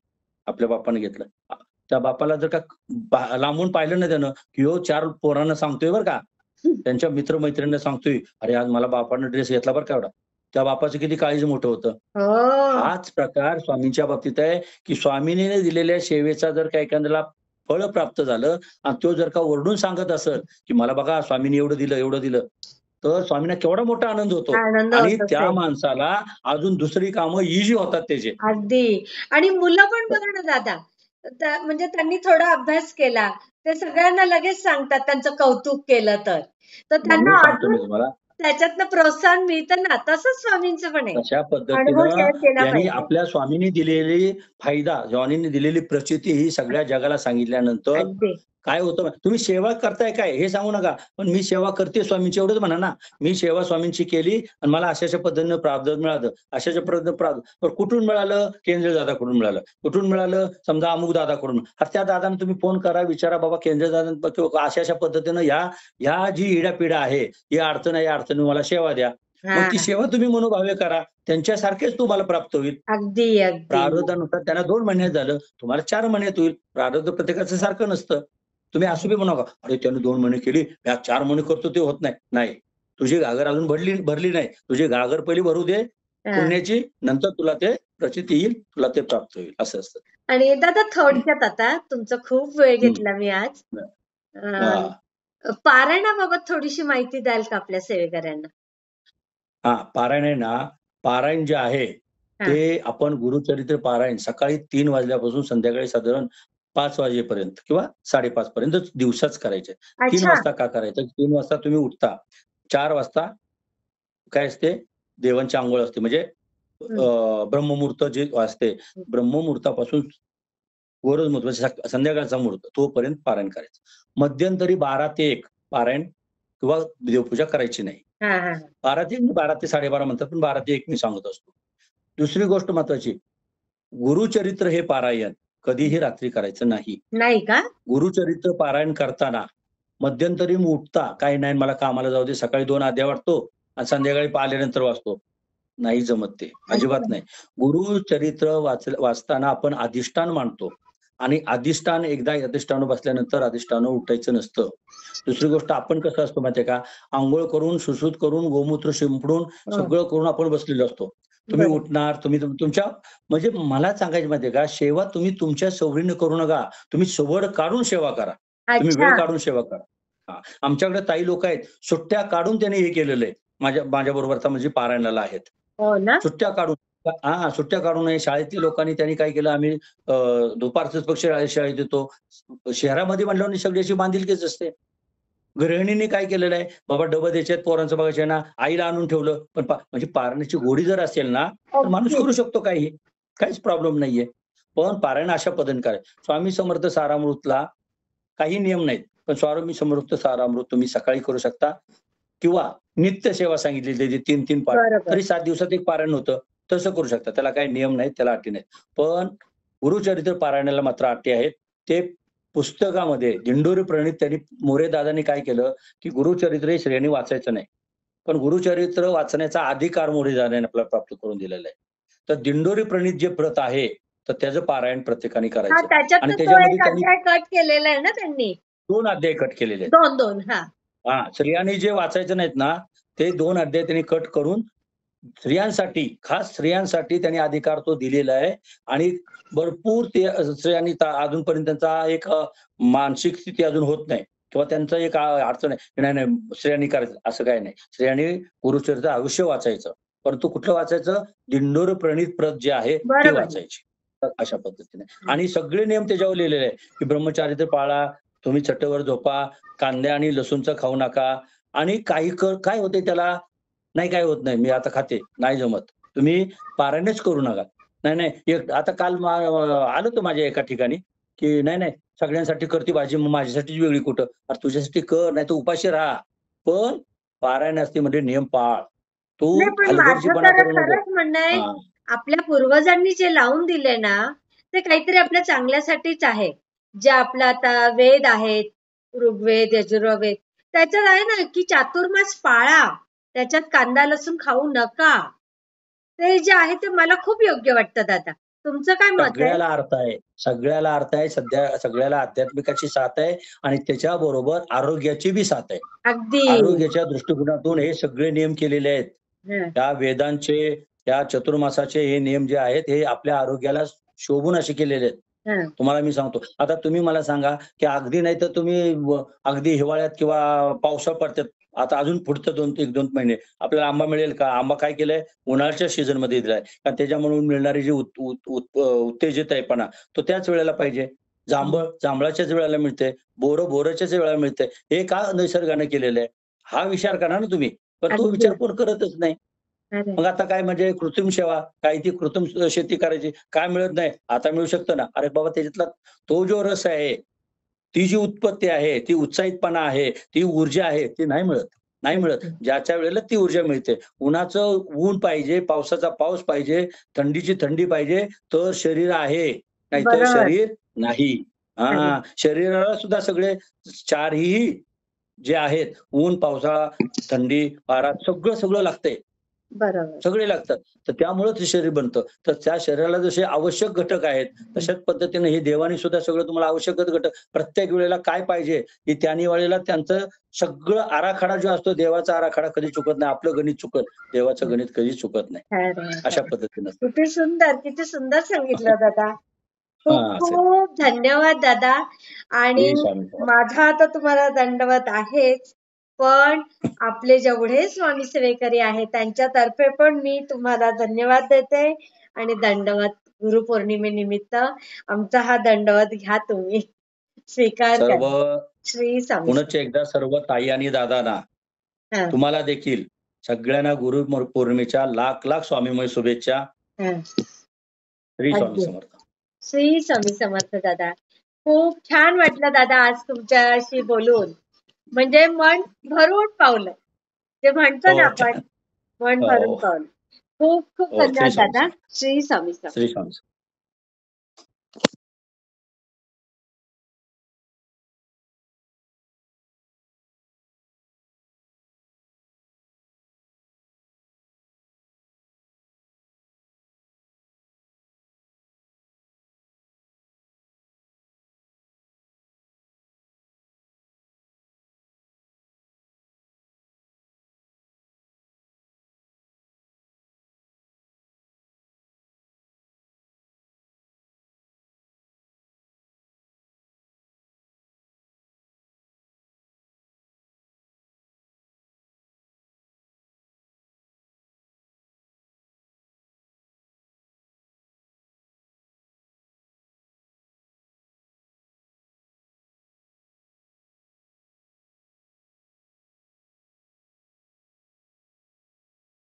आपल्या बापाने घेतलं. त्या बापाला जर का लांबून पाहिलं ना त्यानं, की ह्यो 4 पोरांना सांगतोय बरं का, त्यांच्या मित्र-मैत्रिणींना सांगतोय, "अरे आज मला बापानं ड्रेस घेतला बरं का एवढा." त्या बापाचं किती काळीज मोठं होतं. हो. हाच प्रकार स्वामींच्या बाबतीत आहे, की स्वामींनी दिलेल्या सेवेचा जर का एखाद्याला फळ प्राप्त झालं आणि तो जर का ओरडून सांगत असेल, की मला बघा स्वामींनी एवढं दिलं, एवढं दिलं, तर स्वामींना केवढा मोठा आनंद होतो. आनंद आणि होत त्या असेल. माणसाला अजून दुसरी कामं इझी होतात त्याचे. अगदी. आणि मुलं पण बघा ना दादा, म्हणजे त्यांनी थोडा अभ्यास केला, ते सगळ्यांना लगेच सांगतात त्यांचं कौतुक केलं तर. तर त्यांना म्हणून सांगतो मी अजून तुम्हाला, त्याच्यातनं प्रोत्साहन मिळतं ना. तसंच स्वामींचं पण आहे. तशा अनुभव पद्धतीनं शेअर केला यांनी पाहिजे. आपल्या स्वामींनी दिलेली फायदा, स्वामींनी दिलेली प्रचिती ही सगळ्या जगाला सांगितल्यानंतर अगदी. काय होतं, तुम्ही सेवा करताय काय हे सांगू नका. पण मी सेवा करते स्वामींची एवढंच म्हणा ना. मी सेवा स्वामींची केली आणि मला अशा पद्धतीनं प्राप्त मिळालं. अशा पद्धतीनं प्राप्त. पण कुठून मिळालं? केंद्र दादाकडून मिळालं. कुठून मिळालं? समजा अमुक दादाकडून. त्या दादांना तुम्ही फोन करा, विचारा, बाबा केंद्र दादा अशा पद्धतीनं ह्या जी इडापिडा आहे, ही अडचण आहे, या अडचणी मला सेवा द्या. मग ती हा. सेवा तुम्ही मनोभावे करा. त्यांच्यासारखेच तुम्हाला प्राप्त होईल. अगदी अगदी. प्रारब्धानुसार त्यांना 2 महिन्यात झालं, तुम्हाला 4 महिन्यात होईल. प्रारब्ध प्रत्येकाचं सारखं नसतं. तुम्ही असं बी म्हणू नका, "अरे त्याने 2 महिने केली, मी आज 4 महिने करतो ते होत नाही." नाही. तुझी घागर अजून भरली नाही. तुझी घागर पहिली भरू दे हा. पुण्याची, नंतर तुला ते प्रचिती येईल, तुला ते प्राप्त होईल. असं असतं. आणि दादा थोडक्यात आता तुमचा खूप वेळ हं. घेतला मी आज. हां. पारायणाबाबत थोडीशी माहिती द्याल का आपल्या सेवेकऱ्यांना? पारायण आहे ना, पारायण जे आहे, हा. ते आपण गुरुचरित्र पारायण सकाळी 3 वाजल्यापासून संध्याकाळी साधारण 5 वाजेपर्यंत किंवा 5:30 पर्यंत दिवसाच करायचे. 3 अच्छा. वाजता का करायचं? 3 वाजता तुम्ही उठता. 4 वाजता काय असते? देवांची अंघोळ असते. म्हणजे ब्रह्ममुहूर्त जे असते, ब्रह्ममुहूर्तापासून वरच मुहूर्त म्हणजे संध्याकाळचा मुहूर्त तोपर्यंत पारायण करायचं. मध्यंतरी 12 ते 1 पारायण किंवा देवपूजा करायची नाही. हा हा. 12 ते 12:30 म्हणतात, पण 12 ते 1 मी सांगत असतो. दुसरी गोष्ट महत्वाची, गुरुचरित्र हे पारायण कधीही रात्री करायचं नाही. नाही का? गुरुचरित्र पारायण करताना मध्यंतरी उठता, काही नाही मला कामाला जाऊ दे, सकाळी 2 अध्याय वाचतो आणि संध्याकाळी आल्यानंतर वाचतो. नाही जमत ते, अजिबात नाही. गुरुचरित्र वाचताना आपण अधिष्ठान मांडतो आणि एकदा अधिष्ठान बसल्यानंतर अधिष्ठान उठायचं नसतं. दुसरी गोष्ट, आपण कसं असतो माहितीये का, अंघोळ करून, सुसूत करून, गोमूत्र शिंपडून सगळं करून आपण बसलेलो असतो. तुम्ही बरोबर. उठणार, तुम्ही तुमच्या, म्हणजे मला सांगायचं माहितीये का, सेवा तुम्ही तुमच्या सवडीने करू नका. तुम्ही सवड काढून सेवा करा. तुम्ही अच्छा. वेळ काढून सेवा करा. आमच्याकडे ताई लोक आहेत, सुट्ट्या काढून त्यांनी हे केलेलं आहे. माझ्याबरोबर आता म्हणजे पारायणाला आहेत. हो ना? सुट्ट्या काढून, सुट्ट्या काढू नये. शाळेतल्या लोकांनी त्यांनी काय केलं, आम्ही दुपारचंच पक्ष शाळेत देतो. शहरामध्ये म्हटल्यावर सगळी अशी बांधिलकीच असते. गृहिणींनी काय केलेलं आहे, बाबा डबं द्यायचे पोरांचं बघायचं आहे ना, आईला आणून ठेवलं. पण म्हणजे पारण्याची गोडी जर असेल ना, तर माणूस अगदी. करू शकतो काही. काहीच प्रॉब्लेम नाहीये. पण पारायण अशा पद्धतीने करायचं. स्वामी समर्थ सारामृतला काही नियम नाहीत. पण स्वामी समर्थ सारामृत तुम्ही सकाळी करू शकता किंवा नित्य सेवा सांगितलेली त्याची 3-3 पाठ. बरोबर. तरी 7 दिवसात एक पारायण होतं. तसं करू शकता. त्याला काही नियम नाहीत, त्याला अटी नाहीत. पण गुरुचरित्र पारायणाला मात्र अटी आहेत. ते पुस्तकामध्ये दिंडोरी प्रणीत त्यांनी मोरे दादांनी काय केलं, की गुरुचरित्र हे स्त्रियांनी वाचायचं नाही. पण गुरुचरित्र वाचण्याचा अधिकार मोरे दादांनी आपल्याला प्राप्त करून दिलेला आहे. तर दिंडोरी प्रणीत जे व्रत आहे, तर त्याचं पारायण प्रत्येकाने हा, करायचं. आणि त्याच्यातनं तो त्याच्यामध्ये एक त्यांनी अध्याय कट केलेला आहे ना त्यांनी. 2 अध्याय कट केलेले आहेत. 2-2. हा. स्त्रियांनी जे वाचायचं नाहीत ना, ते 2 अध्याय त्यांनी कट करून स्त्रियांसाठी, खास स्त्रियांसाठी त्यांनी अधिकार तो दिलेला आहे. आणि भरपूर ते स्त्रियांनी अजूनपर्यंत त्यांचा एक मानसिक स्थिती अजून होत नाही किंवा त्यांचं एक अडचण आहे, नाही, नाही स्त्रियांनी करायचं असं काही नाही. स्त्रियांनी गुरुचरित्र अवश्य वाचायचं. परंतु कुठलं वाचायचं? दिंडोर प्रणीत प्रत जे आहे ते बरोबर. वाचायची. तर अशा पद्धतीने आणि सगळे नियम त्याच्यावर लिहिलेले आहे, की ब्रह्मचार्य पाळा, तुम्ही चटईवर झोपा, कांदे आणि लसूणचं खाऊ नका आणि काही काय होतंय त्याला? नाही काय होत नाही, मी आता खाते, नाही जमत. तुम्ही पारायणच करू नका. नाही, नाही, एक आता काल आलं होतं माझ्या एका ठिकाणी, की नाही, नाही, सगळ्यांसाठी करते भाजी, मग माझ्यासाठीच वेगळी कुठं? अरे तुझ्यासाठी कर, नाहीतर उपाशी राहा. पण पारायण असते म्हणजे नियम पाळ. तू नाही, पण माझं हलगर्जीपणा तर करू नको. खरंच म्हणणं आहे, हां. आपल्या पूर्वजांनी जे लावून दिले ना, ते काहीतरी आपल्या चांगल्यासाठीच आहे. जे आपलं आता वेद आहेत, ऋग्वेद, यजुर्वेद, त्याच्यात आहे ना, की चातुर्मास पाळा, त्याच्यात कांदा लसूण खाऊ नका. ते जे आहे ते मला खूप योग्य वाटतं दादा. तुमचं काय मत आहे? सगळ्याला अर्थ आहे. सगळ्याला अर्थ आहे. सध्या सगळ्याला आध्यात्मिकाची साथ आहे आणि त्याच्याबरोबर आरोग्याची बी साथ आहे. अगदी. आरोग्याच्या दृष्टिकोनातून हे सगळे नियम केलेले आहेत. हं, त्या वेदांचे, त्या चतुर्मासाचे हे नियम जे आहेत, हे आपल्या आरोग्याला शोभून असे केलेले आहेत. हं. तुम्हाला मी सांगतो. आता तुम्ही मला सांगा, की अगदी नाही तर तुम्ही अगदी हिवाळ्यात किंवा पावसाळा पडतात. आता अजून पुढचं 1-2 महिने आपल्याला आंबा मिळेल का? आंबा काय केलंय? उन्हाळ्याच्या सीझनमध्ये दिलाय. कारण त्याच्यामुळे मिळणारी जी उत्तेजितपणा तो त्याच वेळेला पाहिजे. जांभळाच्याच वेळेला मिळते. बोराच्याच वेळेला मिळते. हे का निसर्गाने केलेलं आहे? हा विचार करा ना तुम्ही. पण तो अगदी. विचार कोण करतच नाही. खरंय. मग आता काय म्हणजे कृत्रिम सेवा, काय ती कृत्रिम शेती करायची. काय मिळत नाही? आता मिळू शकतं ना. अरे बाबा त्याच्यातला तो जो रस आहे, ती जी उत्पत्ती आहे, ती उत्साहितपणा आहे, ती ऊर्जा आहे, ती नाही मिळत. नाही मिळत. ज्याच्या वेळेला ती ऊर्जा मिळते. उन्हाचं ऊन पाहिजे, पावसाचा पाऊस पाहिजे, थंडीची थंडी पाहिजे, तर शरीर आहे. नाहीतर बरोबर. शरीर नाही. खरंय. हां, शरीराला सुद्धा सगळे 4ही जे आहेत, ऊन, पावसाळा, थंडी, पारा सगळं लागतंय. बरोबर. सगळे लागतात. तर त्यामुळेच हे शरीर बनतं. तर त्या शरीराला जसे आवश्यक घटक आहेत, तशाच पद्धतीने हे देवाने सुद्धा सगळं तुम्हाला आवश्यकच घटक प्रत्येक वेळेला काय पाहिजे, की त्या वेळेला त्यांचं सगळं आराखडा जो असतो, देवाचा आराखडा कधी चुकत नाही. आपलं गणित चुकल, देवाचं गणित कधीच चुकत नाही. खरंय, अशा खरंय. पद्धतीनं असतं. किती सुंदर सांगितलं दादा. खूप हां, असं आहे. खूप धन्यवाद दादा. आणि श्री स्वामी समर्थ. माझा आता तुम्हाला दंडवत आहेच. पण आपले जेवढे स्वामी सेवेकरी आहेत त्यांच्यातर्फे पण मी तुम्हाला धन्यवाद देते आणि दंडवत गुरुपौर्णिमेनिमित्त आमचा हा दंडवत घ्या तुम्ही. स्वीकार सर्व करा. श्री स्वामी पुनश्च समर्थ. एकदा सर्व ताई आणि दादांना, हं, तुम्हाला देखील सगळ्यांना पौर्णिमेच्या लाख-लाख स्वामीमय शुभेच्छा. हं. श्री स्वामी अगदी. समर्थ. श्री स्वामी समर्थ दादा. खूप छान वाटलं दादा आज तुमच्याशी बोलून. म्हणजे मन भरून पावलं. ते म्हणतो ना हो, आपण, मन भरून हो, पावलं. खूप खूप हो. श्री धन्यवाद स्वामी दादा. समर्थ. श्री स्वामी समर्थ. श्री स्वामी समर्थ.